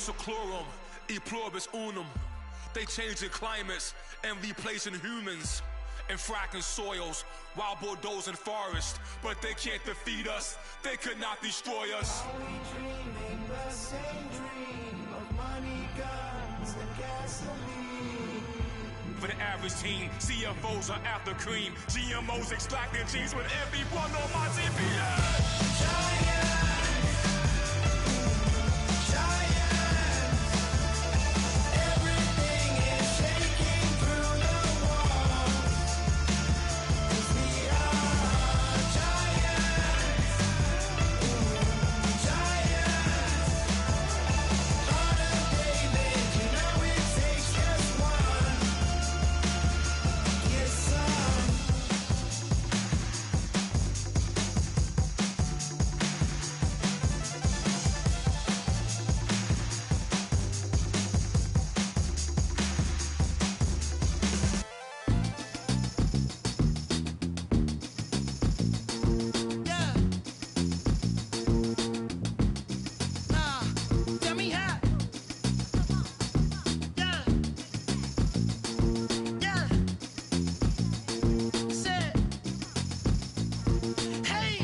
seclorum, e pluribus unum. They changing climates and replacing humans and fracking soils while bulldozing forests. But they can't defeat us, they could not destroy us. Are we dreaming the same dream of money, guns, and gasoline? For the average teen, CFOs are after cream. GMOs extracting genes with everyone on my TPS. Giants, everything is shaking through the walls. 'Cause we are giants, Heart of David, you know it takes just one. Yes, son. Yeah. Tell me how. Yeah. Yeah. Said. Hey.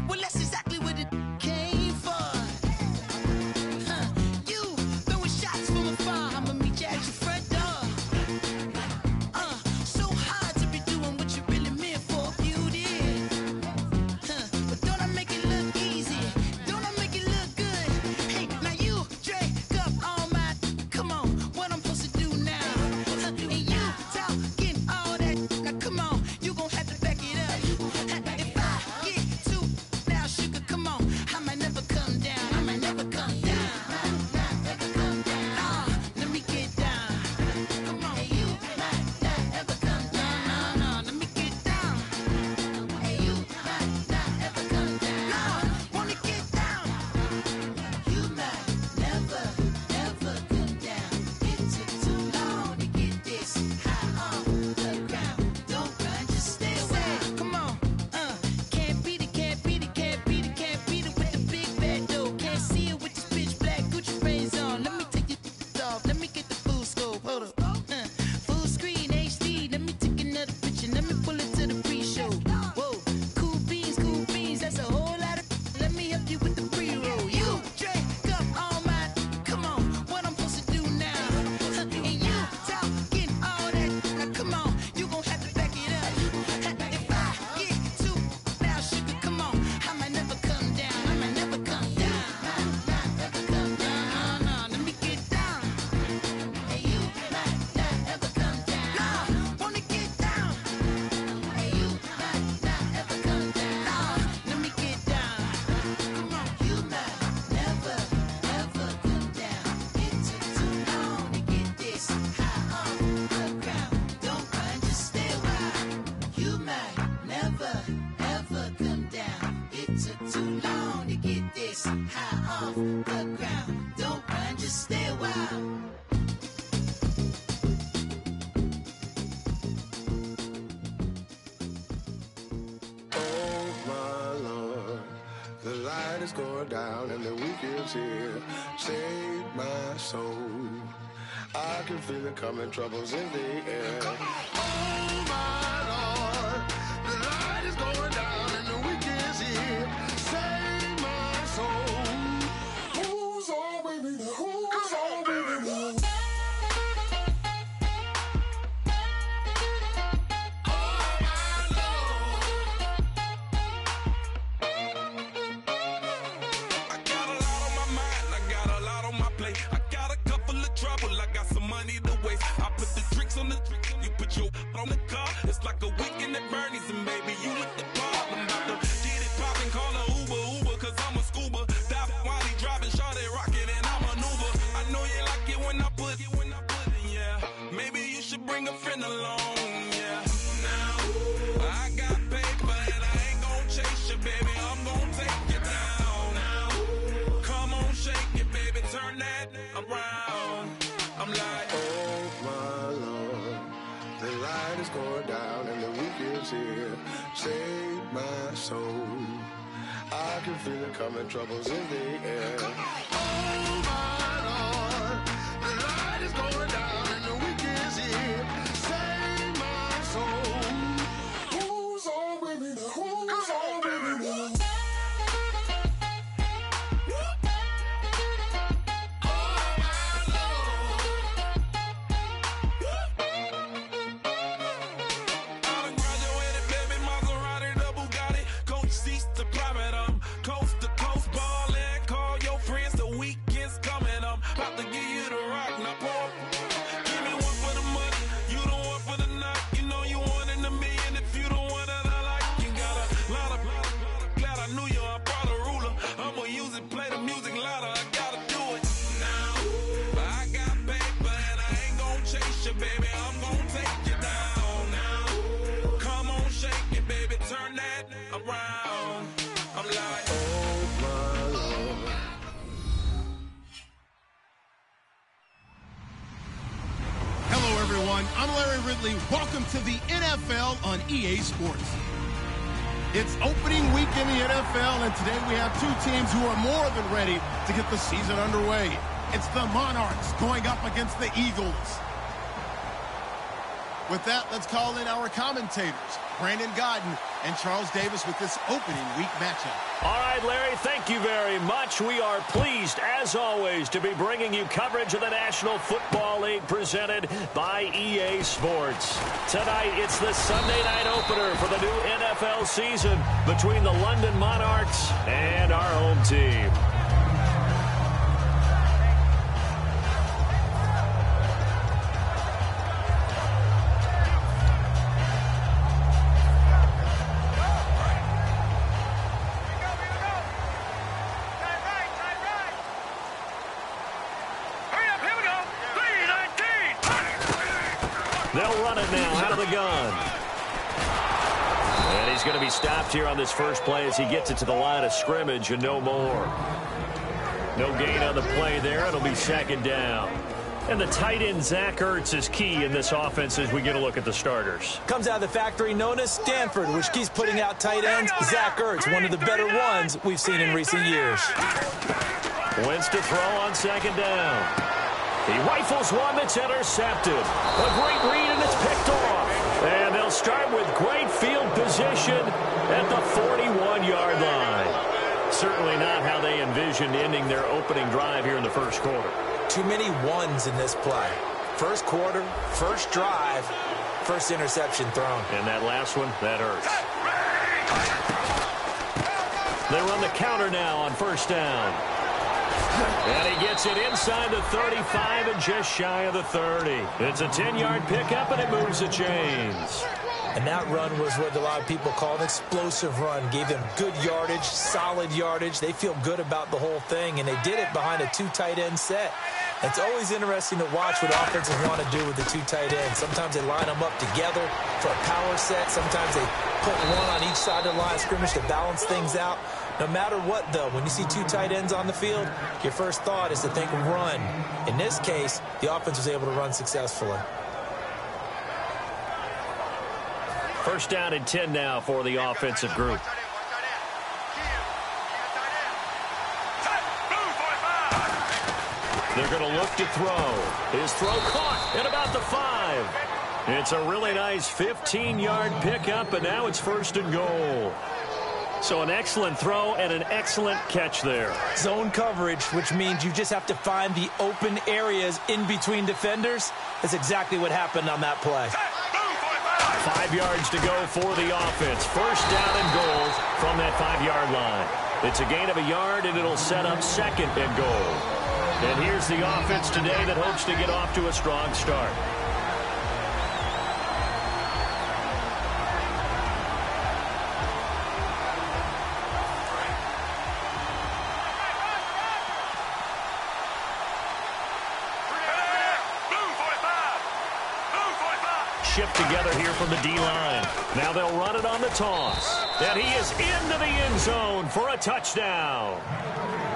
Well, that's exactly what it came for. You throwing shots from afar. I'ma meet you at your front door. So hard to be doing what you really meant for if you did. But don't I make it look easy? Don't I make it look good? Hey, now you drink up all my. Come on, what I'm supposed to do now? And you talking all that. Now come on, you gon' have to back it up. If I get too now, sugar, come on, I might never come down. I might never come down. Never come down. Let me get down. Come on, you might not ever come down. No, let me get down. Hey, you might not ever come down. No, wanna get down. You might never, ever come down. It took too long to get this high on the ground. Don't run, just stay away. Come on, can't beat it, can't beat it, can't beat it, can't beat it with the big bad dough. Can't see it with this bitch black Gucci frames on. Let me take your off, let me get the full scope. Hold up, full screen HD. Let me take another picture, let me pull it to the pre-show. Whoa, cool beans, that's a whole lot of. Let me help you with the pre-roll. You drink up all my. Come on, what I'm supposed to do now? And you talking all that. Now come on, you gon' have to back it up. If I get too now, sugar, come on, I might never come down. I might never come down. Never come down. No, let me get down. Hey, you might not ever come down. No, wanna get down. Hey, you might not ever come down. No, let me get down. Come on, you might never, ever come down. It took too long to get this high on the ground. Don't run, just stay a while. You might never, ever come down. It took too long to get this high off the ground. Don't run, just stay a while. Oh my Lord, the light is going down and the week is here. Save my soul. I can feel it coming, troubles in the air. Oh my Lord, the light is going down and the week is here. Save my soul. Who's on with me now? Who's on with me now? I got a lot on my mind, I got a lot on my plate. I got a couple of trouble, I got some money to waste. I put the drinks on the you put your on the car. It's like a weekend at Bernie's and baby, you look the part. I'm about to get it poppin', call a Uber, cause I'm a scuba. Dive while he driving, shawty rockin' and I maneuver. I know you like it when I put it, yeah. Maybe you should bring a friend along, yeah. Now, I got paper and I ain't gon' chase you, baby. I'm gon' take you down. Now, come on, shake it, baby, turn that around. I'm like, Oh my Lord, the light is going down and the week is here. Save my soul. I can feel it coming, troubles in the air. Oh my Lord. is going down and the weekend's here. Save my soul. Who's on with me now? Who's on with me now? I'm Larry Ridley. Welcome to the NFL on EA Sports. It's opening week in the NFL, and today we have two teams who are more than ready to get the season underway. It's the Monarchs going up against the Eagles. With that, let's call in our commentators, Brandon Godden and Charles Davis, with this opening week matchup. All right, Larry, thank you very much. We are pleased, as always, to be bringing you coverage of the National Football League presented by EA Sports. Tonight, it's the Sunday night opener for the new NFL season between the London Monarchs and our home team. They'll run it now out of the gun. And he's going to be stopped here on this first play as he gets it to the line of scrimmage and no more. No gain on the play there. It'll be second down. And the tight end, Zach Ertz, is key in this offense as we get a look at the starters. Comes out of the factory known as Stanford, which keeps putting out tight ends. Zach Ertz, one of the better ones we've seen in recent years. Wentz to throw on second down. He rifles one that's intercepted. A great read, and it's picked off. And they'll start with great field position at the 41-yard line. Certainly not how they envisioned ending their opening drive here in the first quarter. Too many ones in this play. First quarter, first drive, first interception thrown. And that last one, that hurts. They run the counter now on first down. And he gets it inside the 35 and just shy of the 30. It's a 10-yard pickup, and it moves the chains. And that run was what a lot of people call an explosive run. Gave them good yardage, solid yardage. They feel good about the whole thing, and they did it behind a two tight end set. It's always interesting to watch what offenses want to do with the two tight ends. Sometimes they line them up together for a power set. Sometimes they put one on each side of the line of scrimmage to balance things out. No matter what, though, when you see two tight ends on the field, your first thought is to think run. In this case, the offense was able to run successfully. First down and 10 now for the offensive group. They're going to look to throw. His throw caught at about the 5. It's a really nice 15-yard pickup, and now it's first and goal. So an excellent throw and an excellent catch there. Zone coverage, which means you just have to find the open areas in between defenders. That's exactly what happened on that play. 5 yards to go for the offense. First down and goal from that 5-yard line. It's a gain of a yard, and it'll set up second and goal. And here's the offense today that hopes to get off to a strong start. Shift together here from the D-line. Now they'll run it on the toss. And he is into the end zone for a touchdown.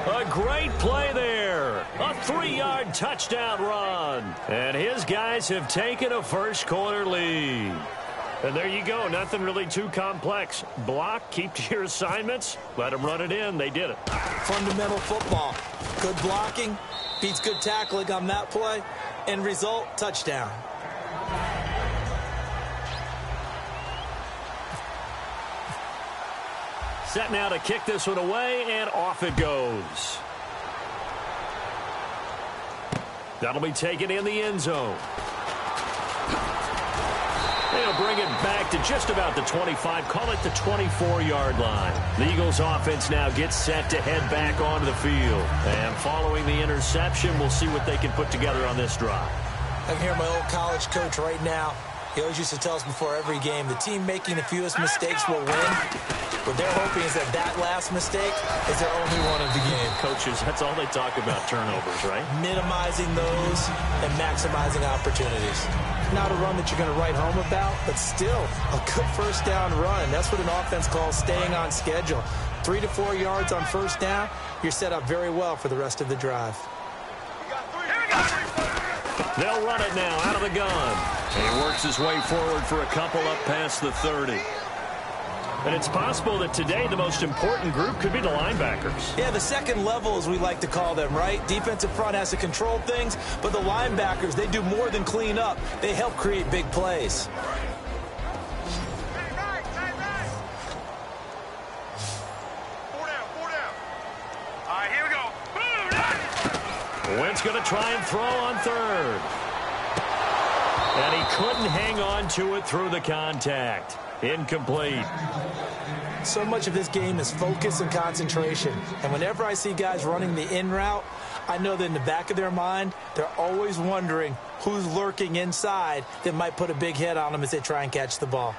A great play there. A 3-yard touchdown run. And his guys have taken a first quarter lead. And there you go. Nothing really too complex. Block, keep to your assignments, let them run it in. They did it. Fundamental football. Good blocking beats good tackling on that play. End result, touchdown. Set now to kick this one away, and off it goes. That'll be taken in the end zone. They'll bring it back to just about the 25, call it the 24-yard line. The Eagles offense now gets set to head back onto the field. And following the interception, we'll see what they can put together on this drive. I can hear my old college coach right now. He always used to tell us before every game, the team making the fewest mistakes will win. What they're hoping is that last mistake is their only one of the game. Coaches, that's all they talk about, turnovers, right? Minimizing those and maximizing opportunities. Not a run that you're going to write home about, but still a good first down run. That's what an offense calls staying on schedule. 3 to 4 yards on first down, you're set up very well for the rest of the drive. They'll run it now out of the gun. He works his way forward for a couple up past the 30. And it's possible that today the most important group could be the linebackers. Yeah, the second level, as we like to call them, right? Defensive front has to control things, but the linebackers, they do more than clean up. They help create big plays. Wentz going to try and throw on third. And he couldn't hang on to it through the contact. Incomplete. So much of this game is focus and concentration. And whenever I see guys running the in route, I know that in the back of their mind, they're always wondering who's lurking inside that might put a big hit on them as they try and catch the ball.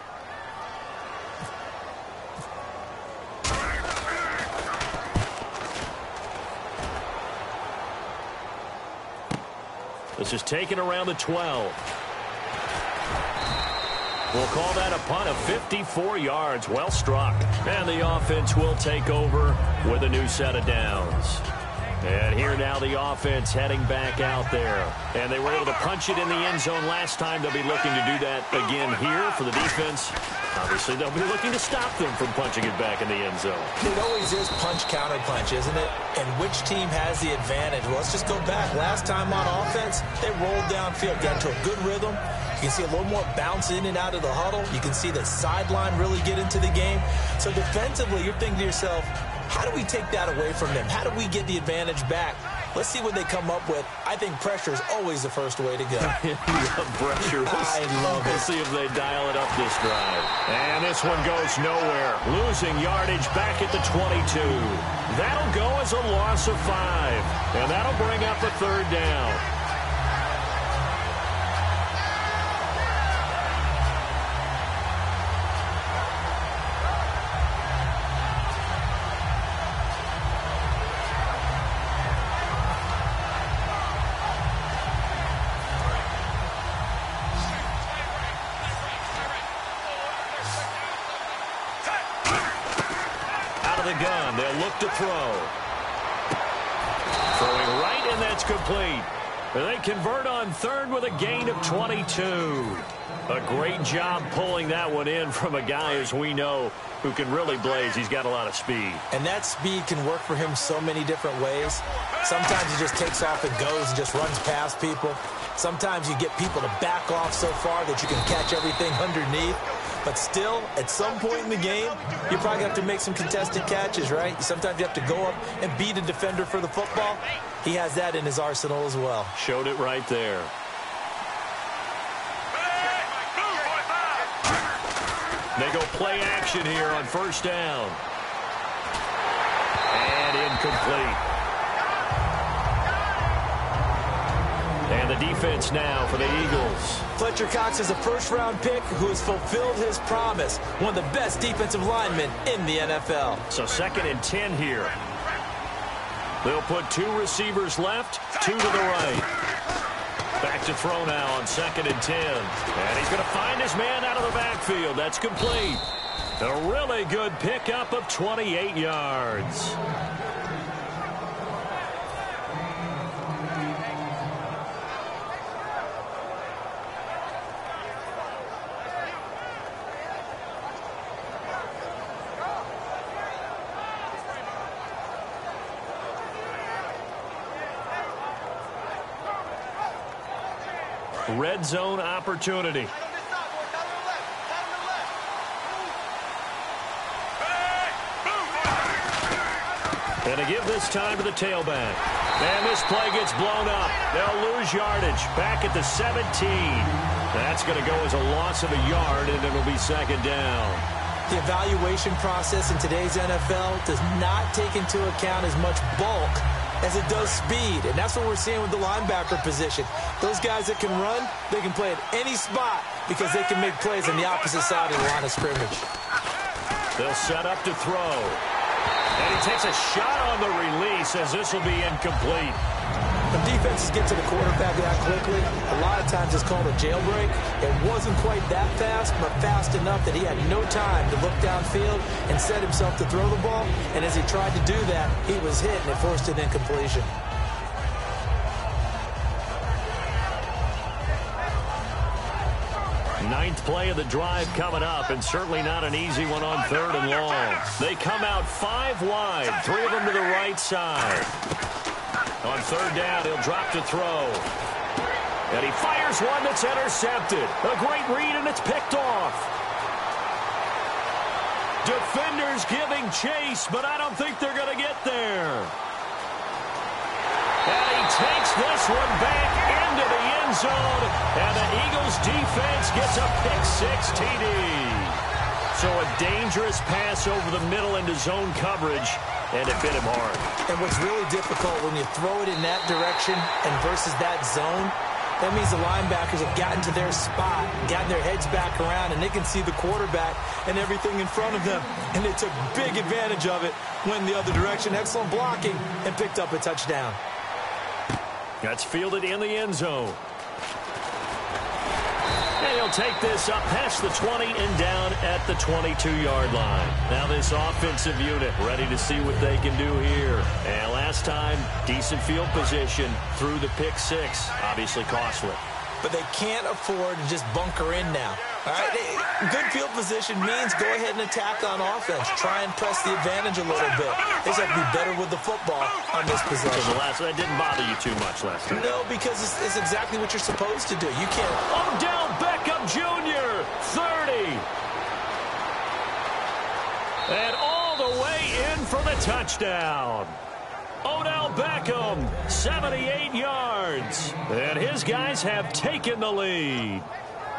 This is taken around the 12. We'll call that a punt of 54 yards. Well struck. And the offense will take over with a new set of downs. And here now the offense heading back out there. And they were able to punch it in the end zone last time. They'll be looking to do that again here for the defense. Obviously, they'll be looking to stop them from punching it back in the end zone. It always is punch-counter-punch, isn't it? And which team has the advantage? Well, let's just go back. Last time on offense, they rolled downfield, got into a good rhythm. You can see a little more bounce in and out of the huddle. You can see the sideline really get into the game. So defensively, you're thinking to yourself, how do we take that away from them? How do we get the advantage back? Let's see what they come up with. I think pressure is always the first way to go. You love pressure. I love it. We'll see if they dial it up this drive. And this one goes nowhere. Losing yardage back at the 22. That'll go as a loss of 5. And that'll bring up a third down. Gun. They'll look to throw. Throwing right, and that's complete. They convert on third with a gain of 22. A great job pulling that one in from a guy, as we know, who can really blaze. He's got a lot of speed. And that speed can work for him so many different ways. Sometimes he just takes off and goes and just runs past people. Sometimes you get people to back off so far that you can catch everything underneath. But still, at some point in the game, you probably have to make some contested catches, right? Sometimes you have to go up and beat a defender for the football. He has that in his arsenal as well. Showed it right there. They go play action here on first down. And incomplete. And the defense now for the Eagles. Fletcher Cox is a first-round pick who has fulfilled his promise. One of the best defensive linemen in the NFL. So 2nd and 10 here. They'll put 2 receivers left, 2 to the right. Back to throw now on 2nd and 10. And he's going to find his man out of the backfield. That's complete. A really good pickup of 28 yards. red zone opportunity. And to give this time to the tailback. And this play gets blown up. They'll lose yardage back at the 17. That's going to go as a loss of a yard, and it'll be second down. The evaluation process in today's NFL does not take into account as much bulk as it does speed, and that's what we're seeing with the linebacker position. Those guys that can run, they can play at any spot because they can make plays on the opposite side of the line of scrimmage. They'll set up to throw. And he takes a shot on the release as this will be incomplete. When defenses get to the quarterback that quickly, a lot of times it's called a jailbreak. It wasn't quite that fast, but fast enough that he had no time to look downfield and set himself to throw the ball. And as he tried to do that, he was hit and it forced an incompletion. Ninth play of the drive coming up, and certainly not an easy one on 3rd and long. They come out 5 wide, 3 of them to the right side. On 3rd down, he'll drop to throw. And he fires one that's intercepted. A great read, and it's picked off. Defenders giving chase, but I don't think they're going to get there. And he takes this one back into the end zone, and the Eagles defense gets a pick-6 TD. So a dangerous pass over the middle into zone coverage, and it bit him hard. And what's really difficult when you throw it in that direction and versus that zone, that means the linebackers have gotten to their spot, gotten their heads back around, and they can see the quarterback and everything in front of them. And they took big advantage of it, went the other direction, excellent blocking, and picked up a touchdown. That's fielded in the end zone. And he'll take this up past the 20 and down at the 22-yard line. Now this offensive unit ready to see what they can do here. And last time, decent field position through the pick-6. Obviously costly. But they can't afford to just bunker in now. All right, good field position means go ahead and attack on offense. Try and press the advantage a little bit. They just have to be better with the football on this possession. So that didn't bother you too much last time. No, because it's exactly what you're supposed to do. You can't. Odell Beckham Jr., 30. And all the way in for the touchdown. Odell Beckham, 78 yards. And his guys have taken the lead.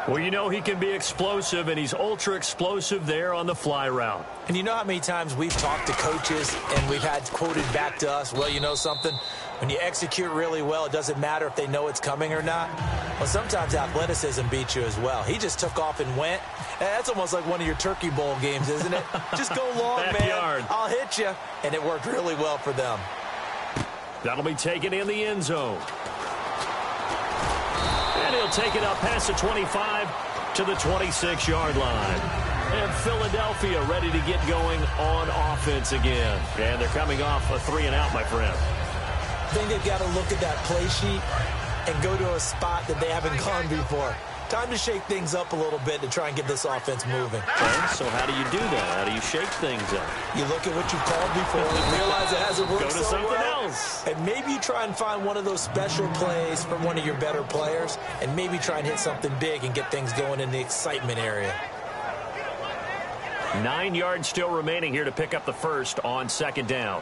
Well, you know he can be explosive, and he's ultra-explosive there on the fly route. And you know how many times we've talked to coaches and we've had quoted back to us, well, you know something? When you execute really well, it doesn't matter if they know it's coming or not. Well, sometimes athleticism beats you as well. He just took off and went. That's almost like one of your Turkey Bowl games, isn't it? Just go long, man. I'll hit you. And it worked really well for them. That'll be taken in the end zone. And he'll take it up past the 25 to the 26-yard line. And Philadelphia ready to get going on offense again. And they're coming off a 3-and-out, my friend. I think they've got to look at that play sheet and go to a spot that they haven't gone before. Time to shake things up a little bit to try and get this offense moving. Okay, so how do you do that? How do you shake things up? You look at what you've called before and realize it hasn't worked. Go to something else. And maybe you try and find one of those special plays from one of your better players, and maybe try and hit something big and get things going in the excitement area. 9 yards still remaining here to pick up the first on 2nd down.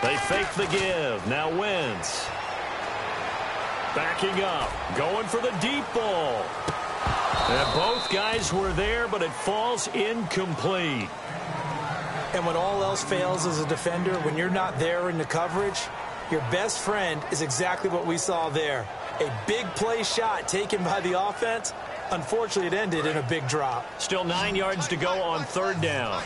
They fake the give. Now Wentz. Backing up. Going for the deep ball. And both guys were there, but it falls incomplete. And when all else fails as a defender, when you're not there in the coverage, your best friend is exactly what we saw there. A big play shot taken by the offense. Unfortunately, it ended in a big drop. Still 9 yards to go on 3rd down.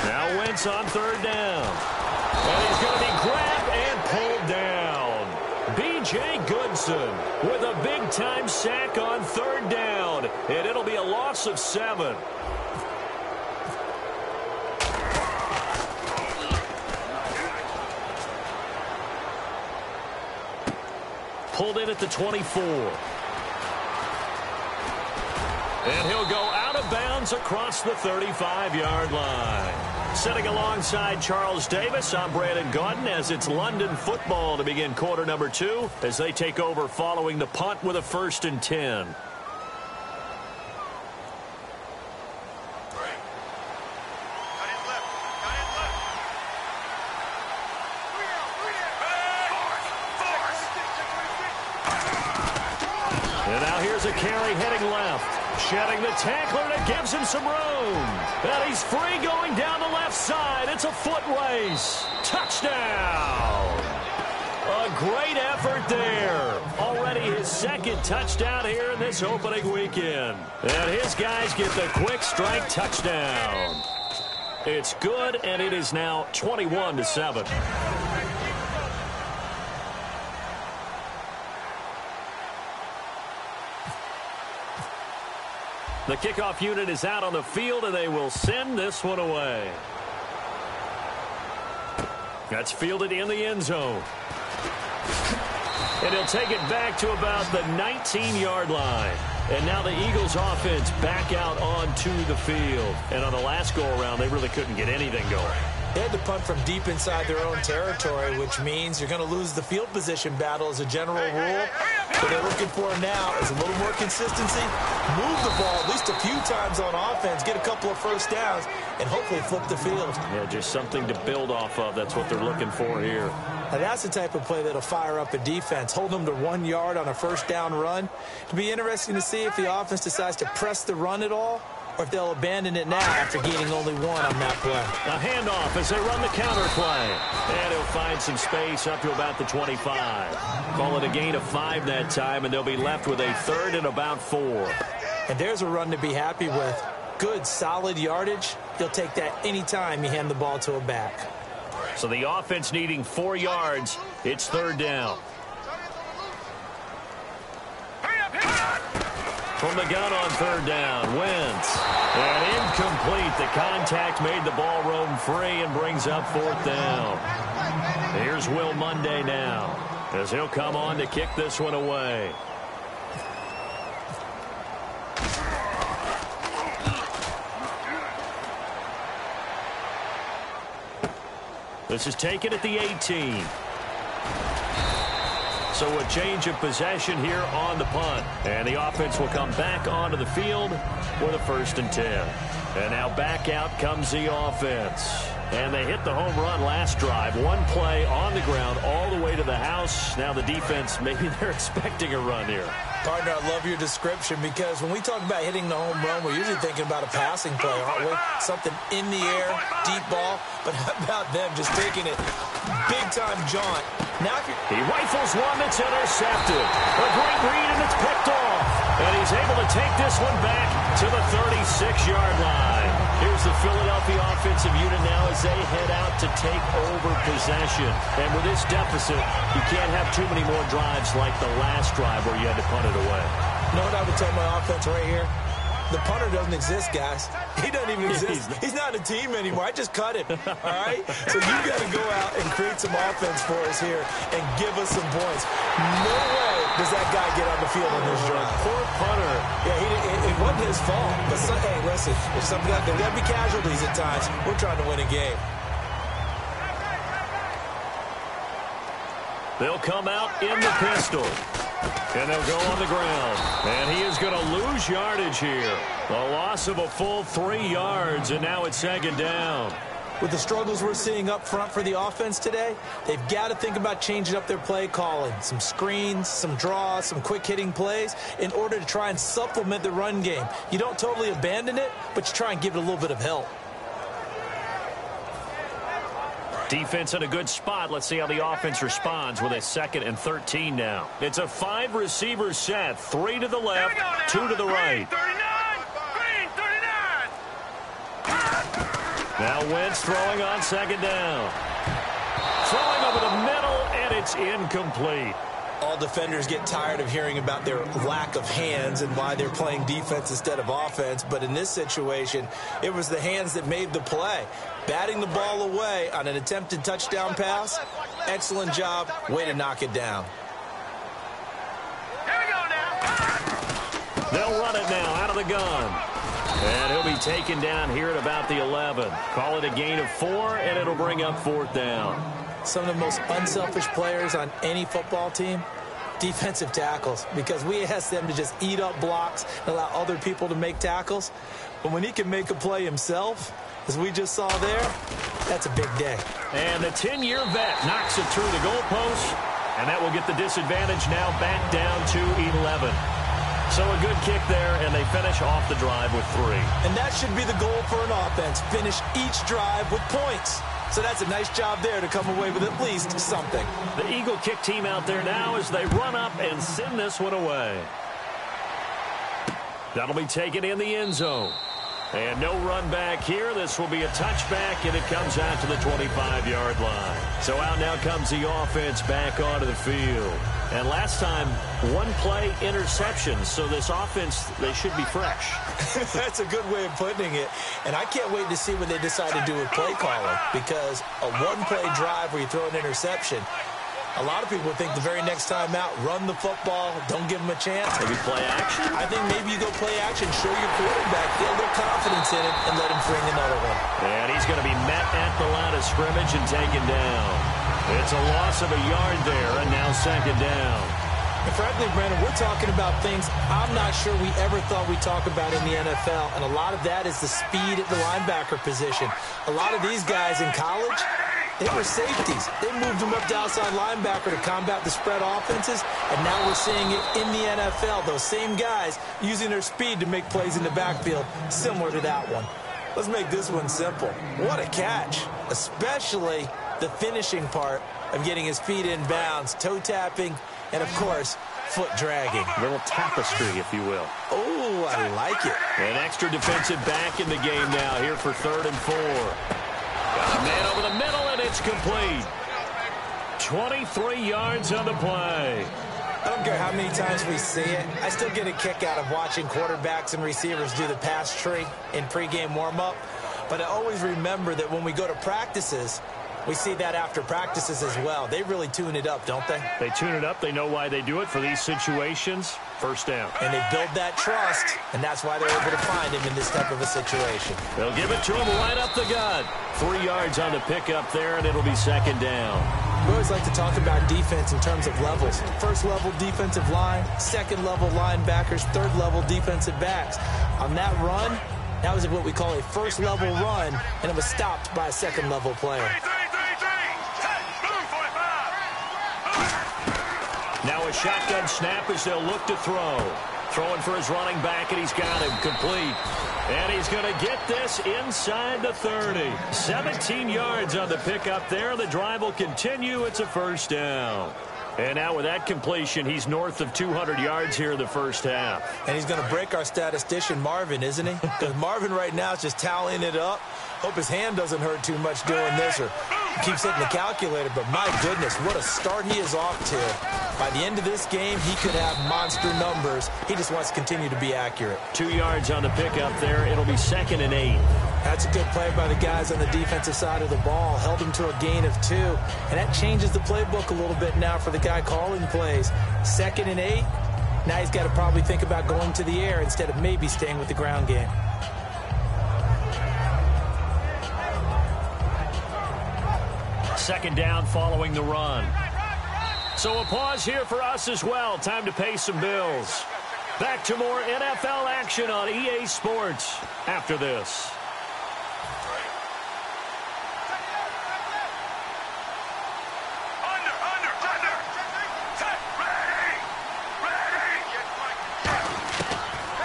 Now Wentz on 3rd down. And he's going to be grabbed and pulled down. B.J. Goodson with a big-time sack on 3rd down. And it'll be a loss of 7. Pulled in at the 24. And he'll go out of bounds across the 35-yard line. Sitting alongside Charles Davis, I'm Brandon Gaudin as it's London football to begin quarter number 2 as they take over following the punt with a 1st and 10. And now here's a carry heading left. Shedding the tackler, and it gives him some room. And he's free going down the left side. It's a foot race. Touchdown. A great effort there. Already his 2nd touchdown here in this opening weekend. And his guys get the quick strike touchdown. It's good, and it is now 21-7. The kickoff unit is out on the field, and they will send this one away. That's fielded in the end zone. And he'll take it back to about the 19-yard line. And now the Eagles offense back out onto the field. And on the last go-around, they really couldn't get anything going. They had to punt from deep inside their own territory, which means you're going to lose the field position battle as a general rule. What they're looking for now is a little more consistency, move the ball at least a few times on offense, get a couple of first downs, and hopefully flip the field. Yeah, just something to build off of. That's what they're looking for here. Now that's the type of play that'll fire up a defense. Hold them to 1 yard on a first down run. It'll be interesting to see if the offense decides to press the run at all, or if they'll abandon it now after gaining only 1 on that play. A handoff as they run the counter play. And he'll find some space up to about the 25. Call it a gain of 5 that time, and they'll be left with a 3rd and about 4. And there's a run to be happy with. Good, solid yardage. He'll take that any time you hand the ball to a back. So the offense needing 4 yards. It's 3rd down. From the gun on 3rd down, Wentz. And incomplete. The contact made the ball roam free and brings up 4th down. Here's Will Monday now as he'll come on to kick this one away. This is taken at the 18. So a change of possession here on the punt. And the offense will come back onto the field with a 1st and 10. And now back out comes the offense. And they hit the home run last drive. 1 play on the ground all the way to the house. Now the defense, maybe they're expecting a run here. Partner, I love your description because when we talk about hitting the home run, we're usually thinking about a passing play, aren't we? Something in the air, deep ball. But how about them just taking it big-time jaunt? Now he rifles one that's intercepted. A great read, and it's picked off. And he's able to take this one back to the 36-yard line. Here's the Philadelphia offensive unit now as they head out to take over possession. And with this deficit, you can't have too many more drives like the last drive where you had to punt it away. You know what I would tell my offense right here? The punter doesn't exist, guys. He doesn't even exist. He's not a team anymore. I just cut it, all right? So you got to go out and create some offense for us here and give us some points. No way does that guy get on the field on this drive. Poor punter. Yeah, it wasn't his fault. But, hey, listen, if something like that, there'll be casualties at times. We're trying to win a game. They'll come out in the pistol. And they'll go on the ground. And he is going to lose yardage here. A loss of a full 3 yards, and now it's 2nd down. With the struggles we're seeing up front for the offense today, they've got to think about changing up their play calling. Some screens, some draws, some quick-hitting plays in order to try and supplement the run game. You don't totally abandon it, but you try and give it a little bit of help. Defense in a good spot. Let's see how the offense responds with a 2nd and 13 now. It's a 5-receiver set. 3 to the left, 2 to the right. Green 39. Now Wentz throwing on 2nd down. Throwing over the middle, and it's incomplete. All defenders get tired of hearing about their lack of hands and why they're playing defense instead of offense. But in this situation, it was the hands that made the play. Batting the ball away on an attempted touchdown pass. Excellent job. Way to knock it down. Here we go now. They'll run it now out of the gun. And he'll be taken down here at about the 11. Call it a gain of 4, and it'll bring up 4th down. Some of the most unselfish players on any football team, defensive tackles, because we ask them to just eat up blocks and allow other people to make tackles. But when he can make a play himself, as we just saw there, that's a big day. And the 10-year vet knocks it through the goalpost, and that will get the disadvantage now back down to 11. So a good kick there, and they finish off the drive with 3. And that should be the goal for an offense, finish each drive with points. So that's a nice job there to come away with at least something. The Eagle kick team out there now as they run up and send this one away. That'll be taken in the end zone. And no run back here. This will be a touchback, and it comes out to the 25-yard line. So out now comes the offense back onto the field. And last time, 1-play interception. So this offense, they should be fresh. That's a good way of putting it. And I can't wait to see what they decide to do with play calling, because a 1-play drive where you throw an interception, a lot of people think the very next time out, run the football, don't give them a chance. Maybe play action? I think maybe you go play action, show your quarterback, get a little confidence in it, and let him bring another one. And he's going to be met at the line of scrimmage and taken down. It's a loss of a yard there, and now 2nd down. And frankly, Brandon, we're talking about things I'm not sure we ever thought we'd talk about in the NFL, and a lot of that is the speed at the linebacker position. A lot of these guys in college, they were safeties. They moved them up to outside linebacker to combat the spread offenses, and now we're seeing it in the NFL. Those same guys using their speed to make plays in the backfield, similar to that one. Let's make this one simple. What a catch, especially the finishing part of getting his feet in bounds, toe tapping, and, of course, foot dragging. A little tapestry, if you will. Oh, I like it. An extra defensive back in the game now here for 3rd and 4. Got a man over the middle, and it's complete. 23 yards on the play. I don't care how many times we see it. I still get a kick out of watching quarterbacks and receivers do the pass tree in pregame warm-up. But I always remember that when we go to practices, we see that after practices as well. They really tune it up, don't they? They tune it up. They know why they do it for these situations. 1st down. And they build that trust, and that's why they're able to find him in this type of a situation. They'll give it to him right up the gut. 3 yards on the pickup there, and it'll be 2nd down. We always like to talk about defense in terms of levels. 1st level defensive line, 2nd level linebackers, 3rd level defensive backs. On that run, that was what we call a 1st level run, and it was stopped by a 2nd level player. Now a shotgun snap as they'll look to throw. Throwing for his running back, and he's got him complete. And he's going to get this inside the 30. 17 yards on the pickup there. The drive will continue. It's a 1st down. And now with that completion, he's north of 200 yards here in the 1st half. And he's going to break our statistician, Marvin, isn't he? Because Marvin right now is just tallying it up. Hope his hand doesn't hurt too much doing this, or keeps hitting the calculator. But my goodness, what a start he is off to. By the end of this game, he could have monster numbers. He just wants to continue to be accurate. 2 yards on the pickup there. It'll be 2nd and 8. That's a good play by the guys on the defensive side of the ball. Held him to a gain of 2. And that changes the playbook a little bit now for the guy calling plays. 2nd and 8. Now he's got to probably think about going to the air instead of maybe staying with the ground game. Second down following the run. So a pause here for us as well. Time to pay some bills. Back to more NFL action on EA Sports after this.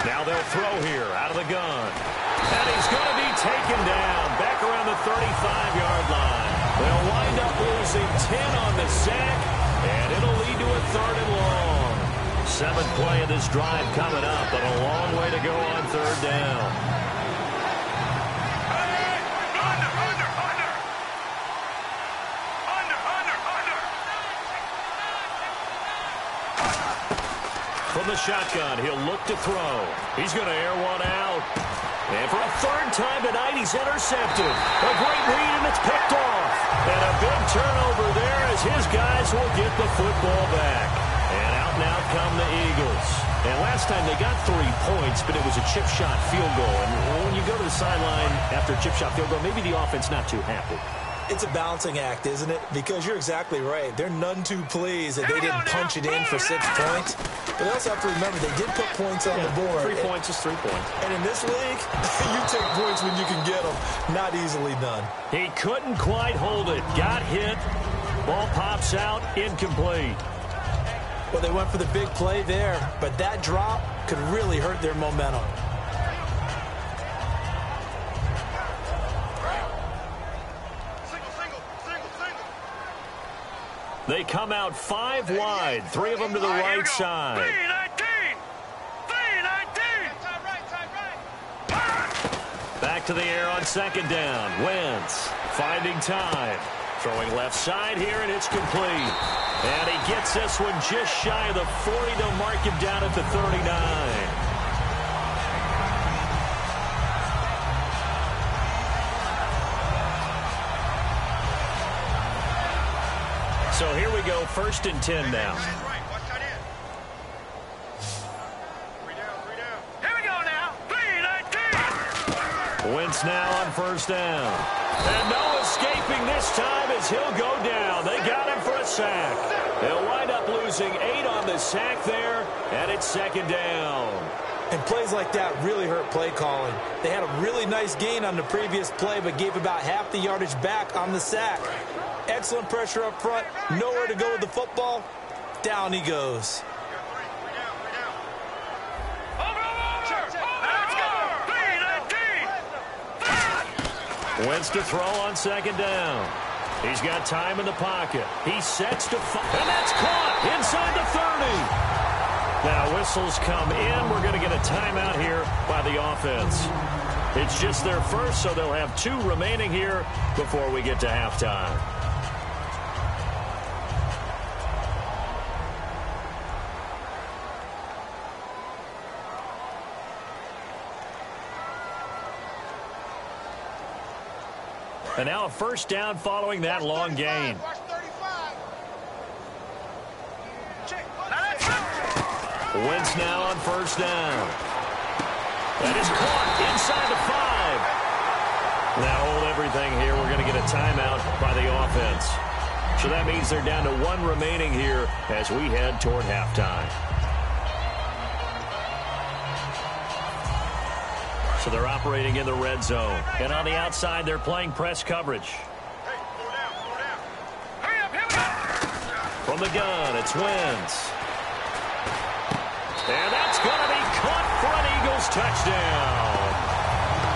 Now they'll throw here out of the gun. And he's going to be taken down back around the 35-yard line. They'll wind up losing 10 on the sack, and it'll lead to a 3rd and long. 7th play of this drive coming up, but a long way to go on 3rd down. From the shotgun, he'll look to throw. He's going to air one out. And for a 3rd time tonight, he's intercepted. A great read, and it's picked off. And a big turnover there as his guys will get the football back. And out come the Eagles. And last time they got 3 points, but it was a chip shot field goal. And when you go to the sideline after a chip shot field goal, maybe the offense not too happy. It's a balancing act, isn't it? Because you're exactly right. They're none too pleased that they didn't punch it in for 6 points. But they also have to remember they did put points on the board. 3 points is 3 points. And in this league, you take points when you can get them. Not easily done. He couldn't quite hold it. Got hit. Ball pops out. Incomplete. Well, they went for the big play there, but that drop could really hurt their momentum. They come out 5 wide, 3 of them to the right side. Back to the air on second down. Wentz finding time. Throwing left side here, and it's complete. And he gets this one just shy of the 40. They'll mark him down at the 39. So here we go, 1st and 10 now. Here we go now. Wentz now on 1st down. And no escaping this time as he'll go down. They got him for a sack. They'll wind up losing 8 on the sack there, and it's 2nd down. And plays like that really hurt play calling. They had a really nice gain on the previous play, but gave about half the yardage back on the sack. Excellent pressure up front. Nowhere to go with the football. Down he goes. Wentz to throw on 2nd down. He's got time in the pocket. He sets to fire, and that's caught inside the 30. Now whistles come in. We're going to get a timeout here by the offense. It's just their first, so they'll have 2 remaining here before we get to halftime. And now a 1st down following that long gain. Wentz now on 1st down. That is caught inside the 5. Now hold everything here. We're going to get a timeout by the offense. So that means they're down to 1 remaining here as we head toward halftime. So they're operating in the red zone. And on the outside, they're playing press coverage. From the gun, it's Wentz. And that's going to be caught for an Eagles touchdown.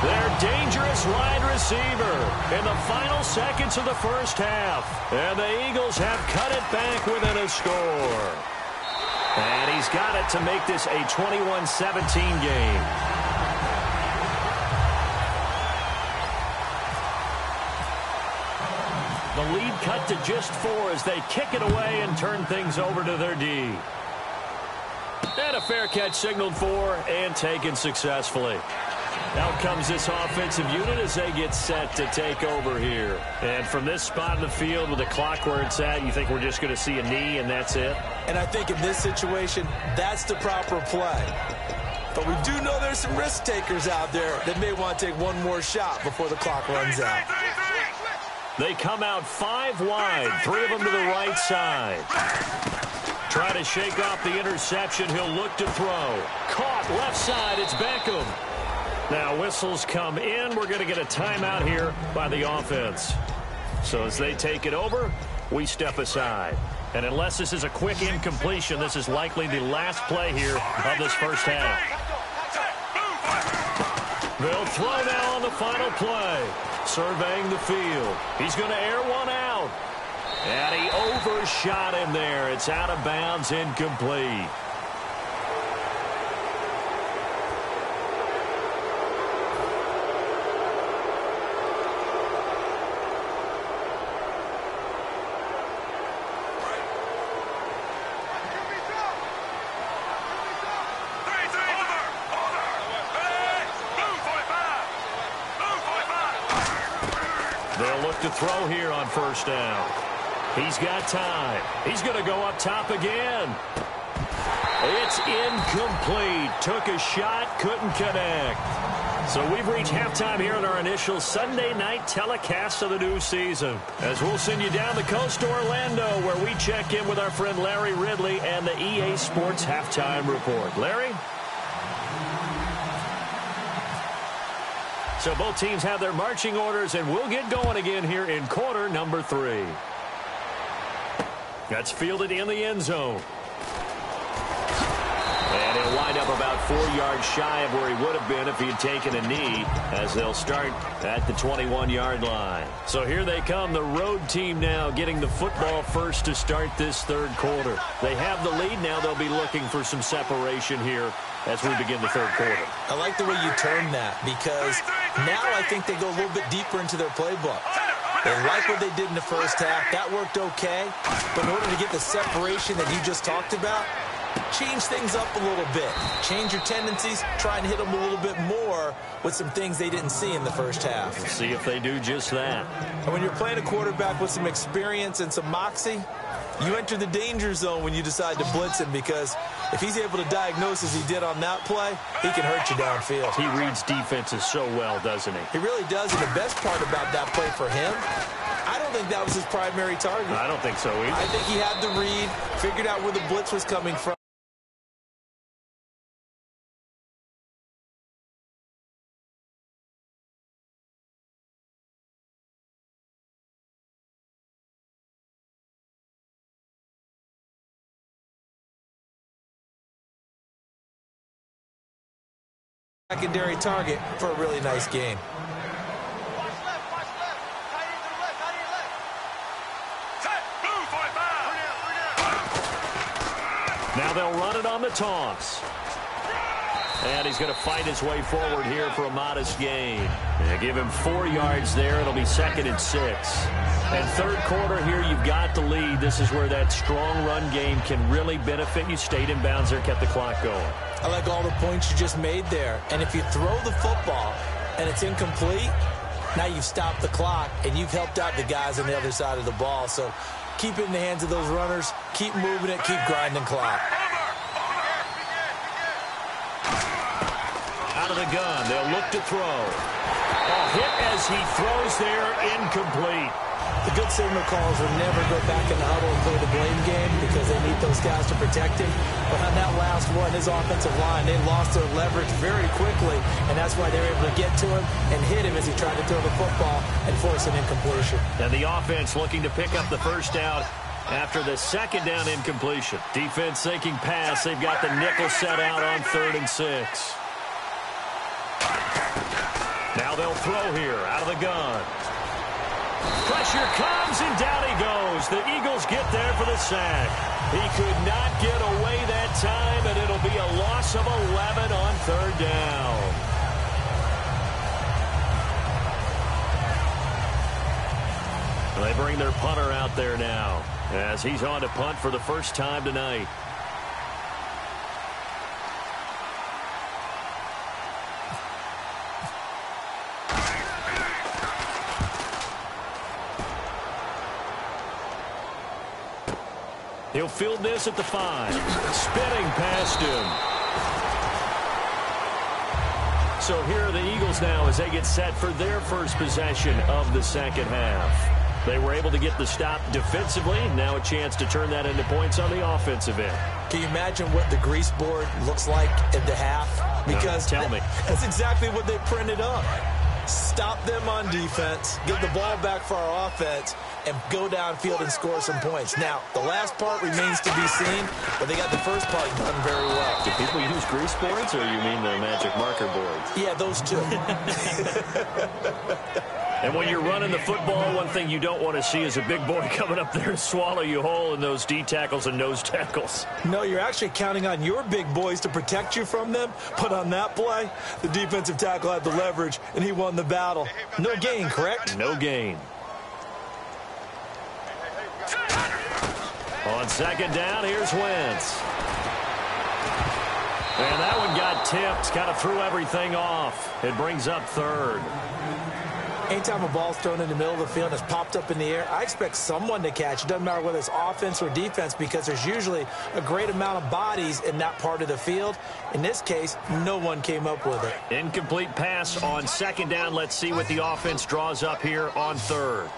Their dangerous wide receiver in the final seconds of the 1st half. And the Eagles have cut it back within a score. And he's got it to make this a 21-17 game. The lead cut to just 4 as they kick it away and turn things over to their D. And a fair catch signaled for and taken successfully. Out comes this offensive unit as they get set to take over here. And from this spot in the field with the clock where it's at, you think we're just going to see a knee and that's it? And I think in this situation, that's the proper play. But we do know there's some risk takers out there that may want to take one more shot before the clock runs out. They come out 5 wide, 3 of them to the right side. Try to shake off the interception. He'll look to throw. Caught left side. It's Beckham. Now whistles come in. We're going to get a timeout here by the offense. So as they take it over, we step aside. And unless this is a quick incompletion, this is likely the last play here of this 1st half. They'll throw now on the final play. Surveying the field. He's going to air one out. And he overshot him there. It's out of bounds, incomplete. They'll look to throw here on 1st down. He's got time. He's going to go up top again. It's incomplete. Took a shot, couldn't connect. So we've reached halftime here in our initial Sunday night telecast of the new season, as we'll send you down the coast to Orlando, where we check in with our friend Larry Ridley and the EA Sports Halftime Report. Larry? So both teams have their marching orders, and we'll get going again here in quarter number 3. That's fielded in the end zone. And he'll wind up about 4 yards shy of where he would have been if he had taken a knee, as they'll start at the 21-yard line. So here they come, the road team now getting the football first to start this third quarter. They have the lead. Now they'll be looking for some separation here as we begin the third quarter. I like the way you term that, because now I think they go a little bit deeper into their playbook. They like what they did in the first half. That worked okay. But in order to get the separation that you just talked about, change things up a little bit. Change your tendencies. Try and hit them a little bit more with some things they didn't see in the first half. We'll see if they do just that. And when you're playing a quarterback with some experience and some moxie, you enter the danger zone when you decide to blitz him, because if he's able to diagnose as he did on that play, he can hurt you downfield. He reads defenses so well, doesn't he? He really does, and the best part about that play for him, I don't think that was his primary target. I don't think so either. I think he had the read, figured out where the blitz was coming from. Secondary target for a really nice game. Now they'll run it on the toss. And he's going to fight his way forward here for a modest gain. They give him 4 yards there. It'll be 2nd and 6. And third quarter here, you've got the lead. This is where that strong run game can really benefit you. Stayed in bounds there, kept the clock going. I like all the points you just made there. And if you throw the football and it's incomplete, now you've stopped the clock and you've helped out the guys on the other side of the ball. So keep it in the hands of those runners. Keep moving it. Keep grinding clock. Out of the gun. They'll look to throw. A hit as he throws there, incomplete. The good signal calls will never go back in the huddle and play the blame game, because they need those guys to protect him. But on that last one, his offensive line, they lost their leverage very quickly, and that's why they were able to get to him and hit him as he tried to throw the football and force an incompletion. And the offense looking to pick up the first down after the second down incompletion. Defense thinking pass. They've got the nickel set out on 3rd and 6. Now they'll throw here out of the gun. Pressure comes, and down he goes. The Eagles get there for the sack. He could not get away that time, and it'll be a loss of 11 on 3rd down. They bring their punter out there now, as he's on to punt for the first time tonight. He'll field this at the 5. Spinning past him. So here are the Eagles now as they get set for their first possession of the second half. They were able to get the stop defensively. Now a chance to turn that into points on the offensive end. Can you imagine what the grease board looks like at the half? Because tell me. That's exactly what they printed up. Stop them on defense, get the ball back for our offense, and go downfield and score some points. Now, the last part remains to be seen, but they got the first part done very well. Do people use grease boards, or you mean the magic marker boards? Yeah, those two. And when you're running the football, one thing you don't want to see is a big boy coming up there and swallow you whole in those D tackles and nose tackles. No, you're actually counting on your big boys to protect you from them. But on that play, the defensive tackle had the leverage, and he won the battle. No gain, correct? No gain. On second down, here's Wentz. And that one got tipped, kind of threw everything off. It brings up 3rd. Anytime a ball's thrown in the middle of the field and it's popped up in the air, I expect someone to catch. It doesn't matter whether it's offense or defense, because there's usually a great amount of bodies in that part of the field. In this case, no one came up with it. Incomplete pass on second down. Let's see what the offense draws up here on third.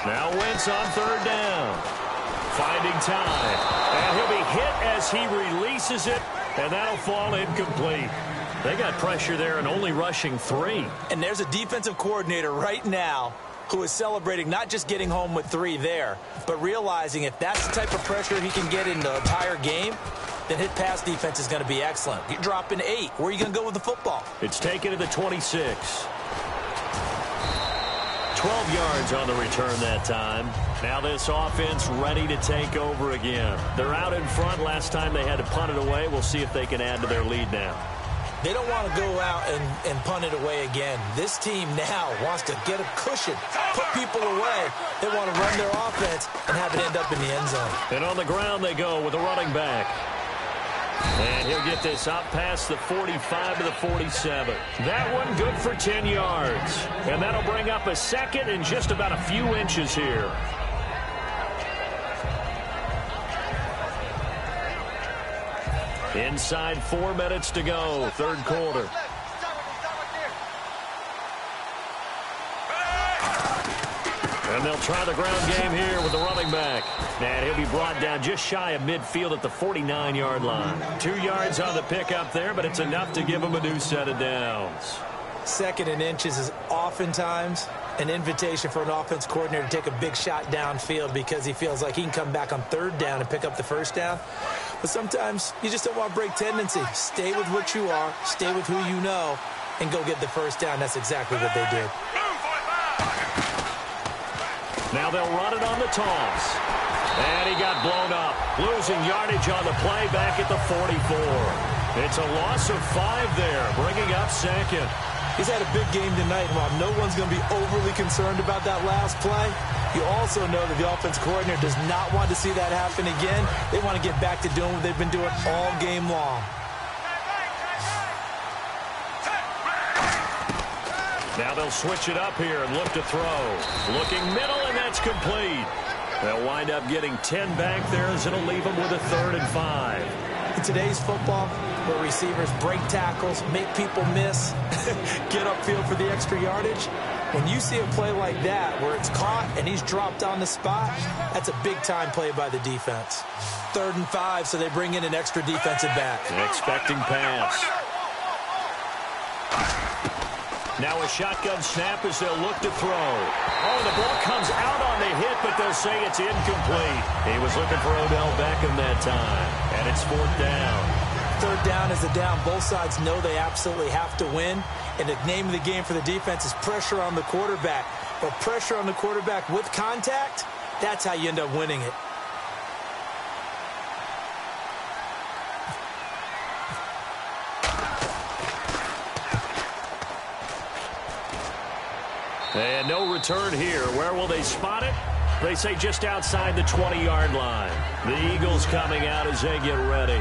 Now Wentz on third down. Finding time. And he'll be hit as he releases it, and that'll fall incomplete. They got pressure there and only rushing 3. And there's a defensive coordinator right now who is celebrating not just getting home with 3 there, but realizing if that's the type of pressure he can get in the entire game, then his pass defense is going to be excellent. You're dropping 8. Where are you going to go with the football? It's taken to the 26. 12 yards on the return that time. Now this offense ready to take over again. They're out in front. Last time they had to punt it away. We'll see if they can add to their lead now. They don't want to go out and punt it away again. This team now wants to get a cushion, put people away. They want to run their offense and have it end up in the end zone. And on the ground they go with a running back. And he'll get this out past the 45 to the 47. That one good for 10 yards. And that'll bring up a second and just about a few inches here. Inside 4 minutes to go, third quarter. And they'll try the ground game here with the running back. And he'll be brought down just shy of midfield at the 49-yard line. 2 yards on the pickup there, but it's enough to give him a new set of downs. Second and inches is oftentimes an invitation for an offense coordinator to take a big shot downfield because he feels like he can come back on third down and pick up the first down. But sometimes you just don't want to break tendency. Stay with what you are, stay with who you know, and go get the first down. That's exactly what they did. Now they'll run it on the toss. And he got blown up. Losing yardage on the play back at the 44. It's a loss of 5 there, bringing up second. He's had a big game tonight, and while no one's going to be overly concerned about that last play, you also know that the offense coordinator does not want to see that happen again. They want to get back to doing what they've been doing all game long. Now they'll switch it up here and look to throw. Looking middle, and that's complete. They'll wind up getting 10 back there as it'll leave them with a 3rd and 5. In today's football, where receivers break tackles, make people miss, get upfield for the extra yardage, when you see a play like that where it's caught and he's dropped on the spot, that's a big-time play by the defense. 3rd and 5, so they bring in an extra defensive back. Expecting pass. Now a shotgun snap as they'll look to throw. Oh, the ball comes out on the hit, but they'll say it's incomplete. He was looking for Odell Beckham that time, and it's 4th down. 3rd down is a down. Both sides know they absolutely have to win, and the name of the game for the defense is pressure on the quarterback. But pressure on the quarterback with contact, that's how you end up winning it. And no return here. Where will they spot it? They say just outside the 20-yard line. The Eagles coming out as they get ready.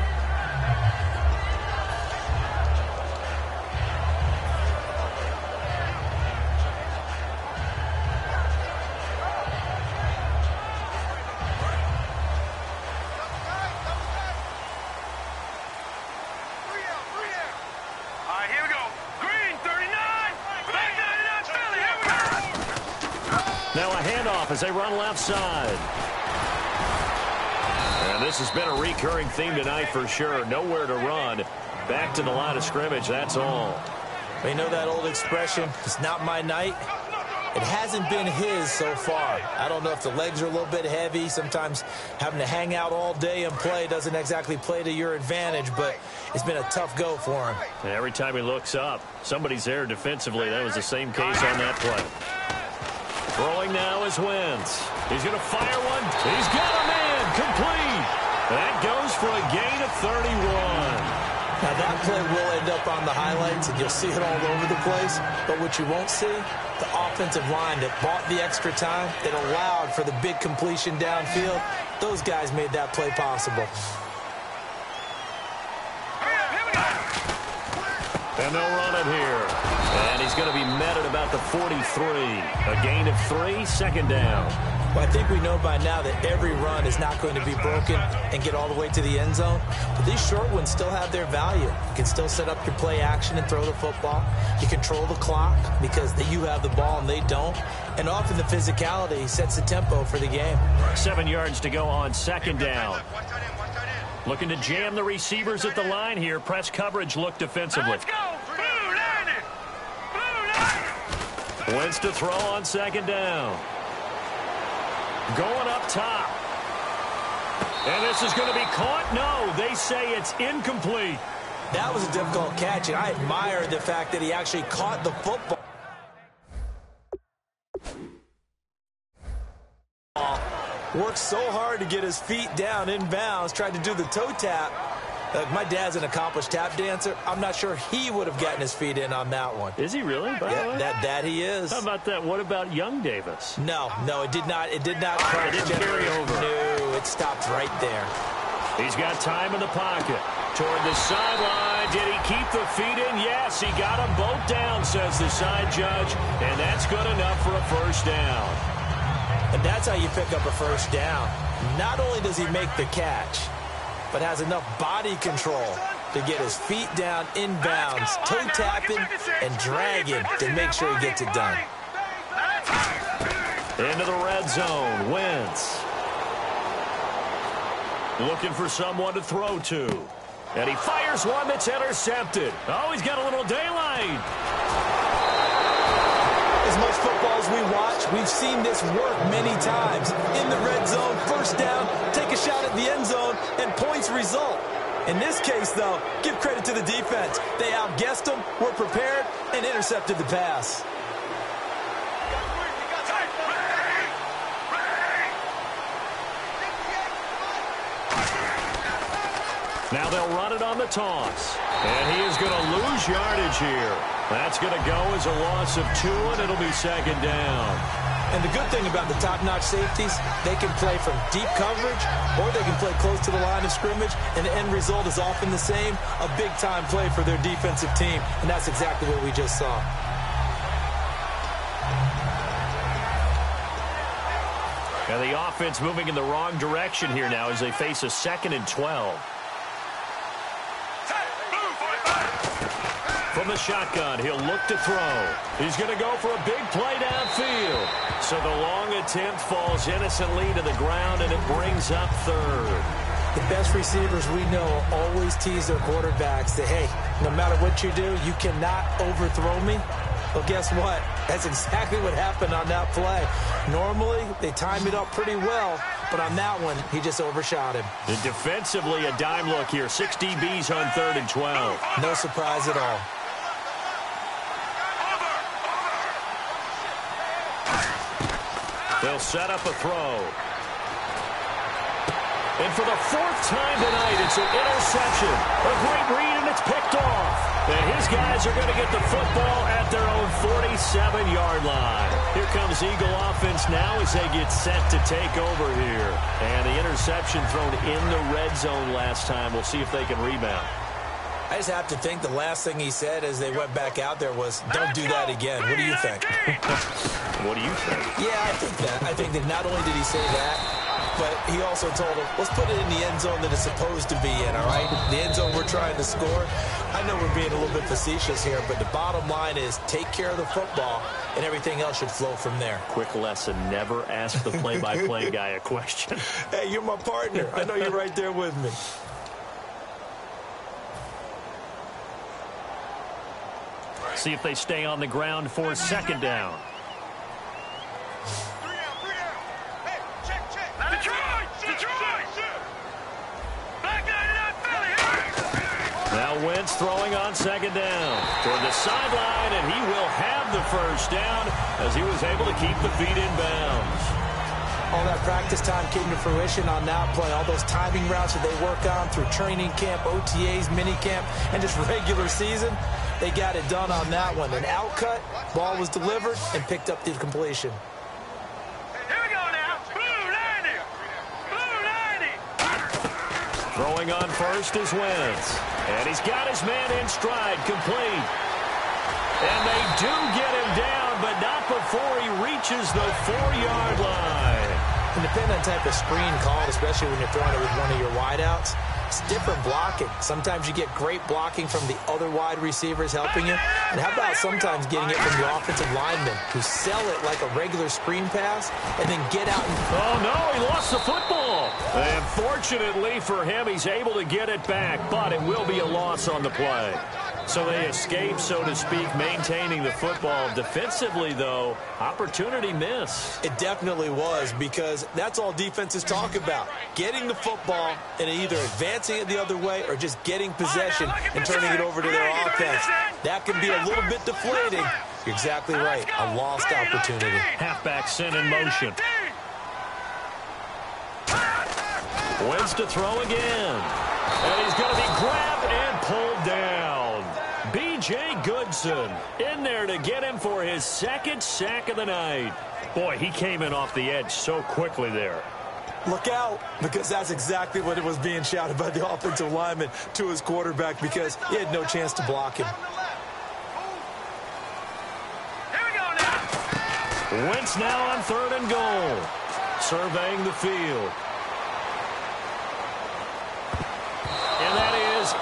Now a handoff as they run left side. And this has been a recurring theme tonight for sure. Nowhere to run. Back to the line of scrimmage, that's all. You know that old expression, it's not my night? It hasn't been his so far. I don't know if the legs are a little bit heavy. Sometimes having to hang out all day and play doesn't exactly play to your advantage, but it's been a tough go for him. And every time he looks up, somebody's there defensively. That was the same case on that play. Throwing now is Wentz. He's going to fire one. He's got a man. Complete. That goes for a gain of 31. Now that play will end up on the highlights, and you'll see it all over the place. But what you won't see, the offensive line that bought the extra time, that allowed for the big completion downfield, those guys made that play possible. And they'll run it here. And he's going to be met at about the 43. A gain of 3, second down. Well, I think we know by now that every run is not going to be broken and get all the way to the end zone. But these short ones still have their value. You can still set up your play action and throw the football. You control the clock because you have the ball and they don't. And often the physicality sets the tempo for the game. 7 yards to go on second down. Looking to jam the receivers at the line here. Press coverage look defensively. Let's go. Blue line it. Blue line it. Wentz to throw on second down. Going up top. And this is going to be caught. No, they say it's incomplete. That was a difficult catch, and I admire the fact that he actually caught the football. Worked so hard to get his feet down inbounds, tried to do the toe tap. My dad's an accomplished tap dancer. I'm not sure he would have gotten his feet in on that one. Is he really? Yeah, that he is. How about that? What about young Davis? No, it did not. It did not carry over. No, it stopped right there. He's got time in the pocket. Toward the sideline. Did he keep the feet in? Yes, he got them both down, says the side judge. And that's good enough for a first down. And that's how you pick up a first down. Not only does he make the catch, but has enough body control to get his feet down inbounds, toe tapping and dragging to make sure he gets it done. Into the red zone, Wentz. Looking for someone to throw to. And he fires one that's intercepted. Oh, he's got a little daylight. As much football as we watch, we've seen this work many times. In the red zone, first down, take a shot at the end zone, and points result. In this case, though, give credit to the defense. They outguessed them, were prepared, and intercepted the pass. Now they'll run it on the toss. And he is going to lose yardage here. That's going to go as a loss of 2, and it'll be second down. And the good thing about the top-notch safeties, they can play from deep coverage or they can play close to the line of scrimmage, and the end result is often the same, a big-time play for their defensive team, and that's exactly what we just saw. And the offense moving in the wrong direction here now as they face a 2nd and 12. From the shotgun, he'll look to throw. He's going to go for a big play downfield. So the long attempt falls innocently to the ground, and it brings up 3rd. The best receivers we know always tease their quarterbacks that, hey, no matter what you do, you cannot overthrow me. Well, guess what? That's exactly what happened on that play. Normally, they time it up pretty well, but on that one, he just overshot him. And defensively, a dime look here. 6 DBs on 3rd and 12. No surprise at all. They'll set up a throw. And for the 4th time tonight, it's an interception. A great read, and it's picked off. And his guys are going to get the football at their own 47-yard line. Here comes Eagle offense now as they get set to take over here. And the interception thrown in the red zone last time. We'll see if they can rebound. I just have to think the last thing he said as they went back out there was, don't do that again. What do you think? What do you think? Yeah, I think that. I think that not only did he say that, but he also told him, let's put it in the end zone that it's supposed to be in, all right? The end zone we're trying to score. I know we're being a little bit facetious here, but the bottom line is take care of the football, and everything else should flow from there. Quick lesson, never ask the play-by-play guy a question. Hey, you're my partner. I know you're right there with me. See if they stay on the ground for 2nd down. Now Wentz throwing on 2nd down. Toward the sideline, and he will have the first down as he was able to keep the feet in bounds. All that practice time came to fruition on that play. All those timing routes that they work on through training camp, OTAs, mini camp, and just regular season, they got it done on that one. An outcut, ball was delivered, and picked up the completion. Here we go now. Blue 90. Blue 90. Throwing on first is Wentz. And he's got his man in stride, complete. And they do get him down, but not before he reaches the 4-yard line. And depending on the type of screen called, especially when you're throwing it with one of your wideouts, it's different blocking. Sometimes you get great blocking from the other wide receivers helping you. And how about sometimes getting it from the offensive linemen who sell it like a regular screen pass and then get out and... Oh, no, he lost the football. And fortunately for him, he's able to get it back, but it will be a loss on the play. So they escape, so to speak, maintaining the football. Defensively, though, opportunity miss. It definitely was, because that's all defenses talk about. Getting the football and either advancing it the other way or just getting possession and turning it over to their offense. That can be a little bit deflating. You're exactly right. A lost opportunity. Halfback sent in motion. Wins to throw again. And he's going to be grabbed and pulled down. B.J. Goodson in there to get him for his second sack of the night. Boy, he came in off the edge so quickly there. Look out, because that's exactly what it was being shouted by the offensive lineman to his quarterback, because he had no chance to block him. Here we go now. Wentz now on 3rd and goal. Surveying the field. And that is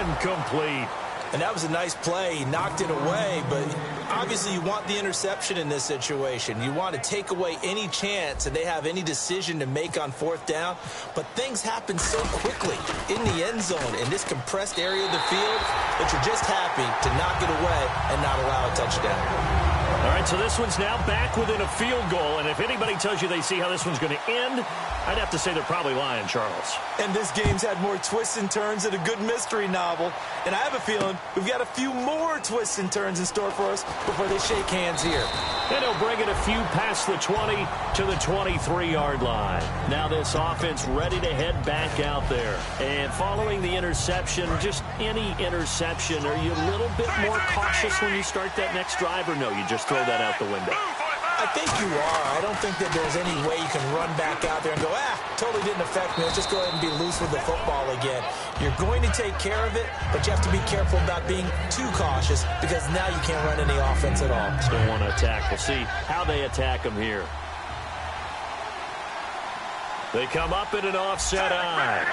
incomplete. And that was a nice play. He knocked it away, but obviously you want the interception in this situation. You want to take away any chance that they have any decision to make on 4th down. But things happen so quickly in the end zone in this compressed area of the field that you're just happy to knock it away and not allow a touchdown. All right, so this one's now back within a field goal, and if anybody tells you they see how this one's going to end, I'd have to say they're probably lying, Charles. And this game's had more twists and turns than a good mystery novel, and I have a feeling we've got a few more twists and turns in store for us before they shake hands here. And he'll bring it a few past the 20 to the 23-yard line. Now this offense ready to head back out there. And following the interception, just any interception, are you a little bit more cautious when you start that next drive, or no, you just throw that out the window? I think you are. I don't think that there's any way you can run back out there and go, totally didn't affect me. Let's just go ahead and be loose with the football again. You're going to take care of it, but you have to be careful about being too cautious, because now you can't run any offense at all. Still want to attack. We'll see how they attack them here. They come up in an offset eye.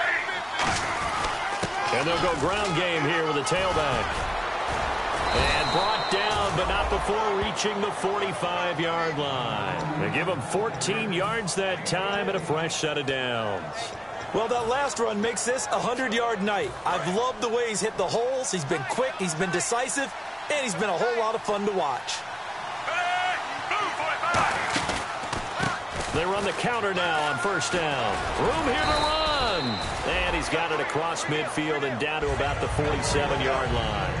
And they'll go ground game here with a tailback. And brought down, but not before reaching the 45-yard line. They give him 14 yards that time and a fresh set of downs. Well, that last run makes this a 100-yard night. I've loved the way he's hit the holes. He's been quick, he's been decisive, and he's been a whole lot of fun to watch. They run the counter now on 1st down. Room here to run. And he's got it across midfield and down to about the 47-yard line.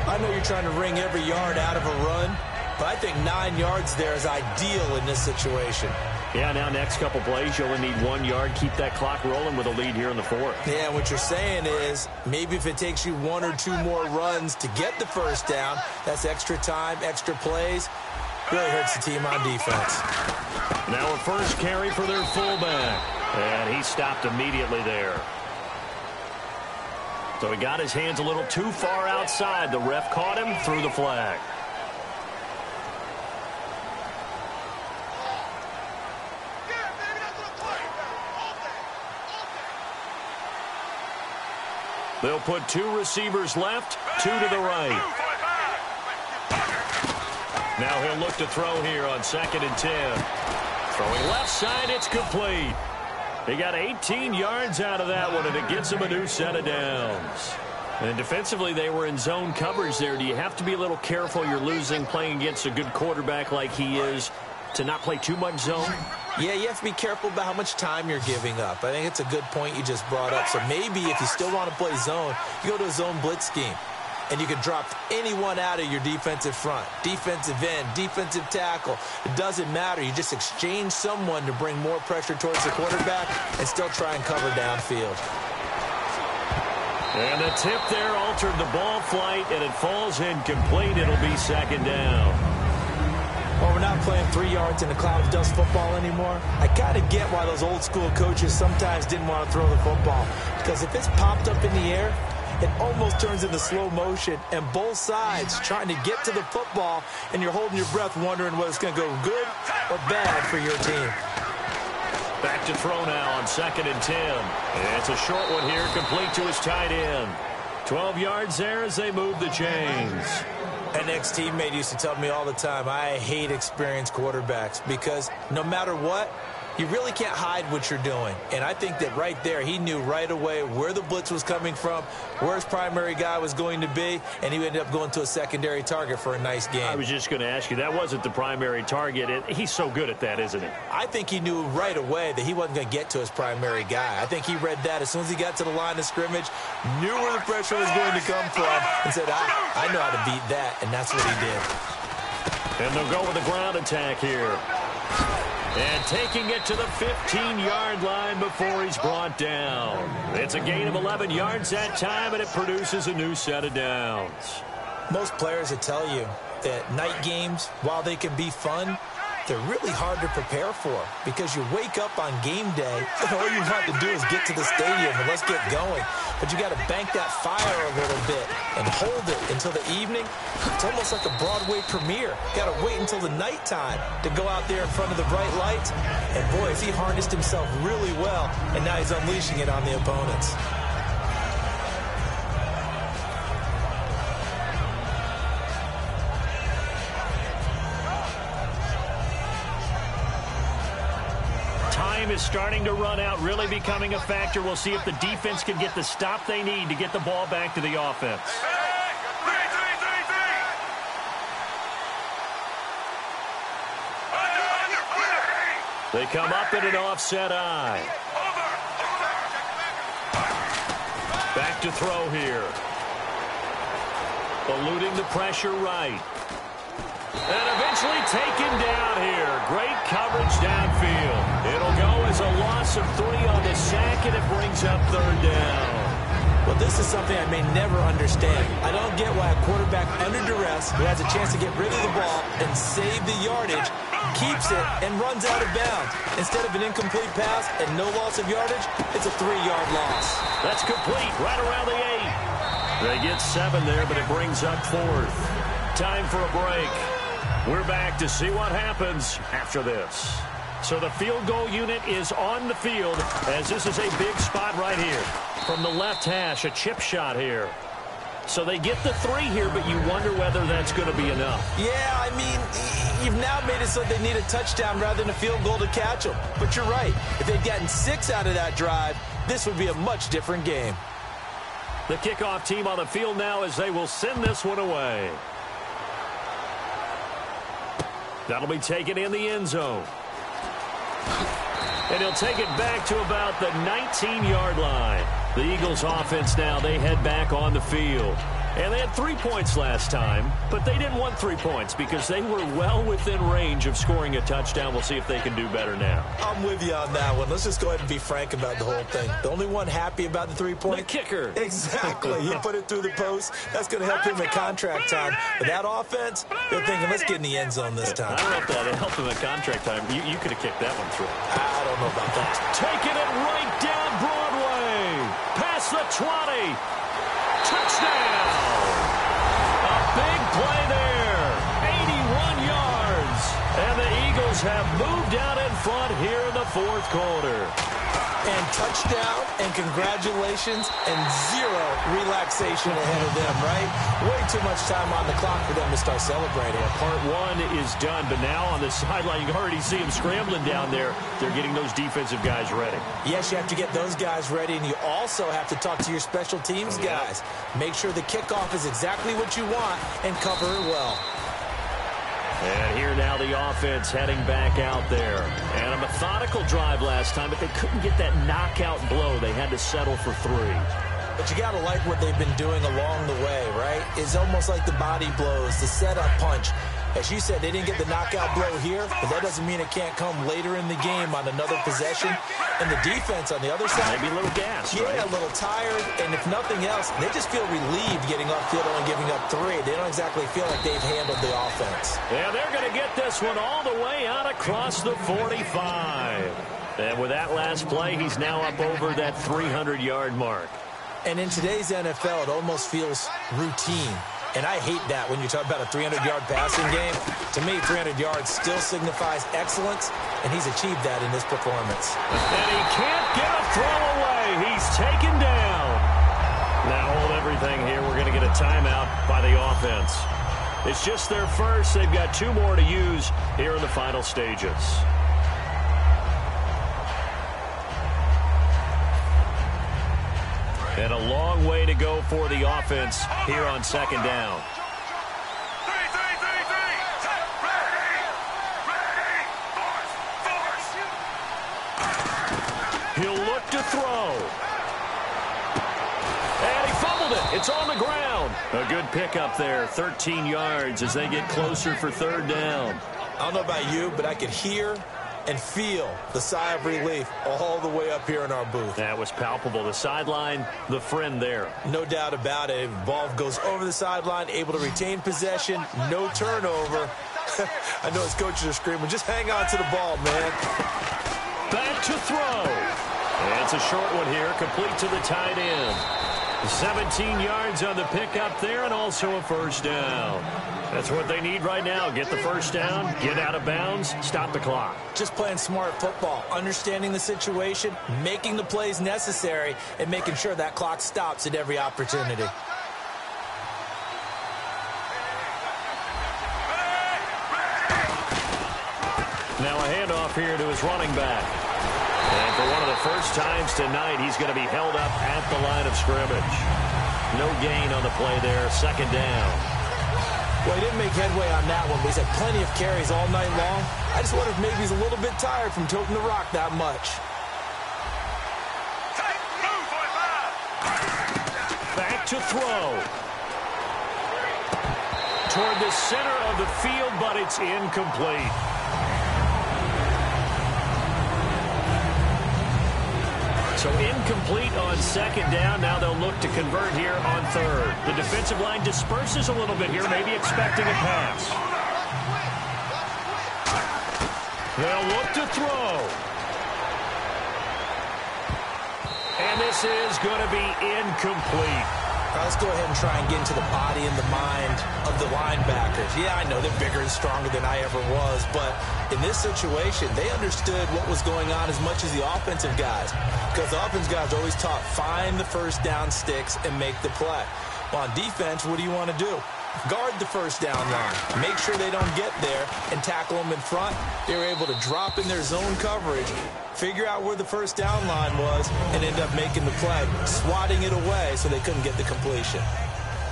I know you're trying to wring every yard out of a run, but I think 9 yards there is ideal in this situation. Yeah, now next couple plays, you only need 1 yard. Keep that clock rolling with a lead here in the 4th. Yeah, what you're saying is maybe if it takes you 1 or 2 more runs to get the 1st down, that's extra time, extra plays. Really hurts the team on defense. Now a first carry for their fullback. And he stopped immediately there. So he got his hands a little too far outside. The ref caught him, threw the flag. They'll put 2 receivers left, 2 to the right. Now he'll look to throw here on 2nd and 10. Throwing left side, it's complete. He got 18 yards out of that one, and it gets him a new set of downs. And defensively, they were in zone coverage there. Do you have to be a little careful? You're losing playing against a good quarterback like he is to not play too much zone? Yeah, you have to be careful about how much time you're giving up. I think it's a good point you just brought up. So maybe if you still want to play zone, you go to a zone blitz scheme. And you can drop anyone out of your defensive front, defensive end, defensive tackle. It doesn't matter. You just exchange someone to bring more pressure towards the quarterback and still try and cover downfield. And the tip there altered the ball flight, and it falls incomplete. It'll be 2nd down. Well, we're not playing 3 yards in a cloud of dust football anymore. I kind of get why those old school coaches sometimes didn't want to throw the football. Because if it's popped up in the air, it almost turns into slow motion, and both sides trying to get to the football, and you're holding your breath wondering whether it's going to go good or bad for your team. Back to throw now on 2nd and 10. And it's a short one here, complete to his tight end. 12 yards there as they move the chains. An ex-teammate used to tell me all the time, I hate experienced quarterbacks because no matter what, you really can't hide what you're doing. And I think that right there, he knew right away where the blitz was coming from, where his primary guy was going to be, and he ended up going to a secondary target for a nice game. I was just going to ask you, that wasn't the primary target. He's so good at that, isn't he? I think he knew right away that he wasn't going to get to his primary guy. I think he read that as soon as he got to the line of scrimmage, knew where the pressure was going to come from, and said, I know how to beat that, and that's what he did. And they'll go with a ground attack here. And taking it to the 15-yard line before he's brought down. It's a gain of 11 yards that time, and it produces a new set of downs. Most players will tell you that night games, while they can be fun, they're really hard to prepare for because you wake up on game day and all you want to do is get to the stadium and let's get going. But you got to bank that fire a little bit and hold it until the evening. It's almost like a Broadway premiere. Got to wait until the nighttime to go out there in front of the bright lights. And boy, has he harnessed himself really well, and now he's unleashing it on the opponents. Time is starting to run out, really becoming a factor. We'll see if the defense can get the stop they need to get the ball back to the offense. They come up in an offset eye. Back to throw here. Eluding the pressure right. And eventually taken down here. Great coverage downfield. It'll go as a loss of 3 on the sack, and it brings up 3rd down. Well, this is something I may never understand. I don't get why a quarterback under duress who has a chance to get rid of the ball and save the yardage keeps it and runs out of bounds. Instead of an incomplete pass and no loss of yardage, it's a 3-yard loss. That's complete right around the 8. They get 7 there, but it brings up 4th. Time for a break. We're back to see what happens after this. So the field goal unit is on the field as this is a big spot right here. From the left hash, a chip shot here. So they get the 3 here, but you wonder whether that's going to be enough. Yeah, I mean, you've now made it so they need a touchdown rather than a field goal to catch them. But you're right. If they'd gotten 6 out of that drive, this would be a much different game. The kickoff team on the field now as they will send this one away. That'll be taken in the end zone. And he'll take it back to about the 19-yard line. The Eagles offense now, they head back on the field. And they had 3 points last time, but they didn't want 3 points because they were well within range of scoring a touchdown. We'll see if they can do better now. I'm with you on that one. Let's just go ahead and be frank about the whole thing. The only one happy about the 3 points? The kicker. Exactly. He put it through the post. That's going to help him at contract time. But that offense, they're thinking, let's get in the end zone this time. I don't know if that helped him at contract time. You could have kicked that one through. I don't know about that. Taking it right down Broadway. Past the 20. Touchdown. A big play there. 81 yards. And the Eagles have moved out in front here in the 4th quarter. And touchdown, and congratulations, and 0 relaxation ahead of them, right? Way too much time on the clock for them to start celebrating. Part 1 is done, but now on the sideline, you can already see them scrambling down there. They're getting those defensive guys ready. Yes, you have to get those guys ready, and you also have to talk to your special teams guys. Make sure the kickoff is exactly what you want and cover it well. And here now the offense heading back out there. And a methodical drive last time, but they couldn't get that knockout blow. They had to settle for 3. But you got to like what they've been doing along the way, right? It's almost like the body blows, the setup punch. As you said, they didn't get the knockout blow here, but that doesn't mean it can't come later in the game on another possession. And the defense on the other side, maybe a little gas, yeah, right? A little tired. And if nothing else, they just feel relieved getting off field and giving up 3. They don't exactly feel like they've handled the offense. Yeah, they're going to get this one all the way out across the 45. And with that last play, he's now up over that 300-yard mark. And in today's NFL, it almost feels routine. And I hate that when you talk about a 300-yard passing game. To me, 300 yards still signifies excellence, and he's achieved that in this performance. And he can't get a throw away. He's taken down. Now hold everything here. We're going to get a timeout by the offense. It's just their first. They've got 2 more to use here in the final stages. And a long way to go for the offense here on second down. He'll look to throw. And he fumbled it. It's on the ground. A good pickup there. 13 yards as they get closer for third down. I don't know about you, but I could hear and feel the sigh of relief all the way up here in our booth. That was palpable. The sideline, the friend there. No doubt about it. Ball goes over the sideline, able to retain possession, no turnover. I know his coaches are screaming, just hang on to the ball, man. Back to throw. And it's a short one here, complete to the tight end. 17 yards on the pickup there, and also a first down. That's what they need right now. Get the first down, get out of bounds, stop the clock. Just playing smart football, understanding the situation, making the plays necessary, and making sure that clock stops at every opportunity. Now a handoff here to his running back. And for one of the first times tonight, he's going to be held up at the line of scrimmage. No gain on the play there, second down. Well, he didn't make headway on that one, but he's had plenty of carries all night long. I just wonder if maybe he's a little bit tired from toting the rock that much. Back to throw. Toward the center of the field, but it's incomplete. So incomplete on second down. Now they'll look to convert here on third. The defensive line disperses a little bit here, maybe expecting a pass. They'll look to throw. And this is going to be incomplete. Let's go ahead and try and get into the body and the mind of the linebackers. Yeah, I know they're bigger and stronger than I ever was, but in this situation, they understood what was going on as much as the offensive guys, because the offensive guys are always taught, find the first down sticks and make the play. Well, on defense, what do you want to do? Guard the first down line. Make sure they don't get there and tackle them in front. They were able to drop in their zone coverage, figure out where the first down line was, and end up making the play, swatting it away so they couldn't get the completion.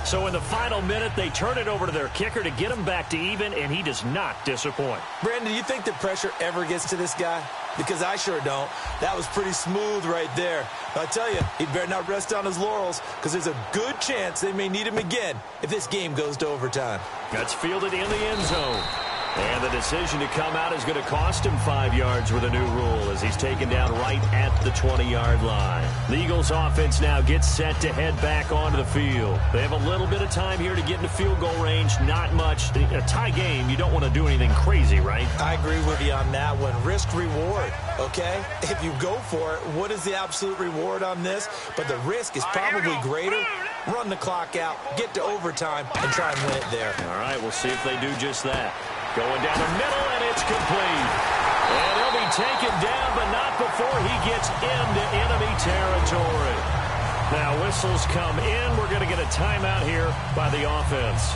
So in the final minute, they turn it over to their kicker to get him back to even, and he does not disappoint. Brandon, do you think that pressure ever gets to this guy? Because I sure don't. That was pretty smooth right there. I tell you, he better not rest on his laurels, because there's a good chance they may need him again if this game goes to overtime. That's fielded in the end zone. And the decision to come out is going to cost him 5 yards with a new rule as he's taken down right at the 20-yard line. The Eagles offense now gets set to head back onto the field. They have a little bit of time here to get into field goal range. Not much. A tie game, you don't want to do anything crazy, right? I agree with you on that one. Risk reward, okay? If you go for it, what is the absolute reward on this? But the risk is probably greater. Run the clock out, get to overtime, and try and win it there. All right, we'll see if they do just that. Going down the middle, and it's complete. And he'll be taken down, but not before he gets into enemy territory. Now, whistles come in. We're going to get a timeout here by the offense.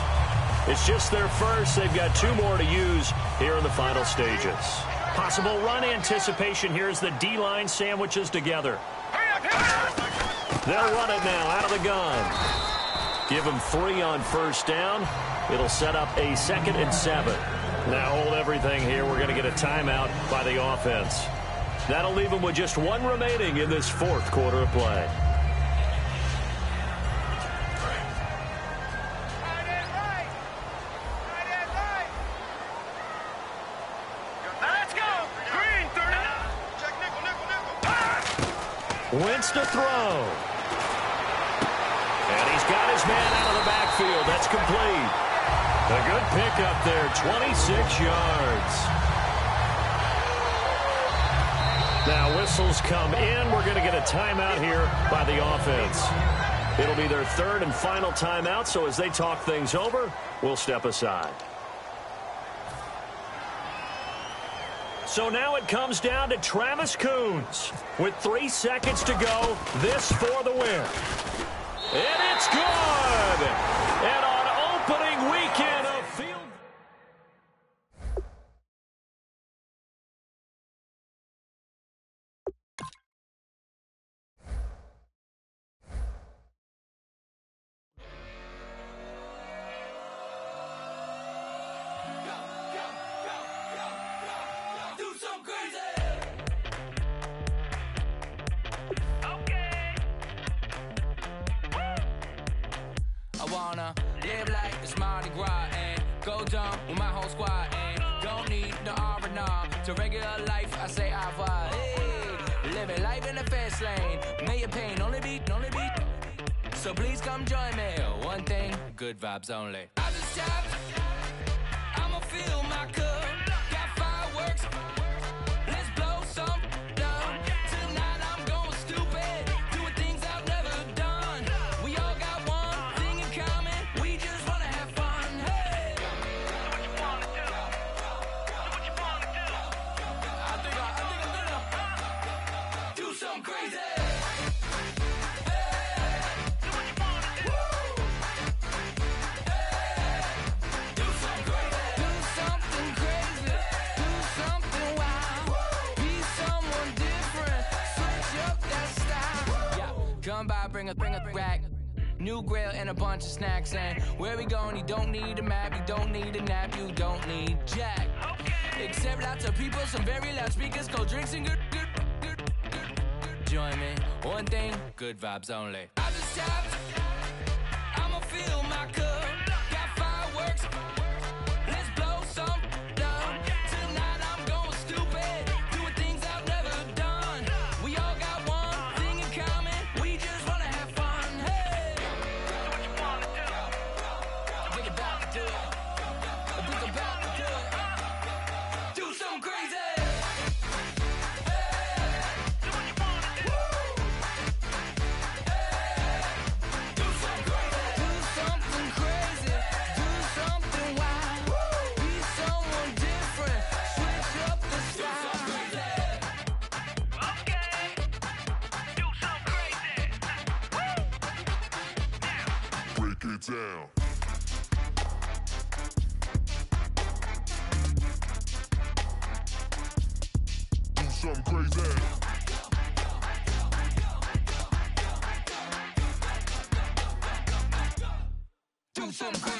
It's just their first. They've got 2 more to use here in the final stages. Possible run anticipation here as the D-line sandwiches together. They'll run it now out of the gun. Give him 3 on first down. It'll set up a 2nd and 7. Now hold everything here. We're going to get a timeout by the offense. That'll leave them with just 1 remaining in this 4th quarter of play. Let's go. Green, 39. Check nickel. Wentz to throw. And he's got his man out of the backfield. That's complete. A good pickup there, 26 yards. Now whistles come in. We're going to get a timeout here by the offense. It'll be their third and final timeout, so as they talk things over, we'll step aside. So now it comes down to Travis Coons. With 3 seconds to go, this for the win. And it's good! And on opening weekend of field... I wanna live like it's Mardi Gras and go dumb with my whole squad and don't need the R&R to regular life. I say au revoir. Hey, living life in the fast lane. May your pain only be. So please come join me. One thing, good vibes only. I just tapped. I'ma fill my cup. Got fireworks. Let's blow some down. Tonight I'm going stupid. Doing things I've never done. We all got one thing in common. We just wanna have fun. Hey. Do what you wanna do. Do what you wanna do. I think I'm gonna do something crazy. Come by, bring a rack. New grill and a bunch of snacks. And where we going, you don't need a map. You don't need a nap. You don't need jack. Except lots of people, some very loud speakers, cold drinks and good. Join me. One thing, good vibes only. I just tapped. I'ma fill my cup. Got fireworks. Let's blow some down. Tonight I'm going stupid. Doing things I've never done. We all got one thing in common. We just wanna have fun. Hey. Do what you wanna do. Think about to do it. Think about to do it. Do something crazy. Do what you wanna do. Do something crazy. Do something crazy. Do something wild. Be someone different. Switch up the style. Okay. Do something crazy. Break it down. Do something crazy. Do something crazy.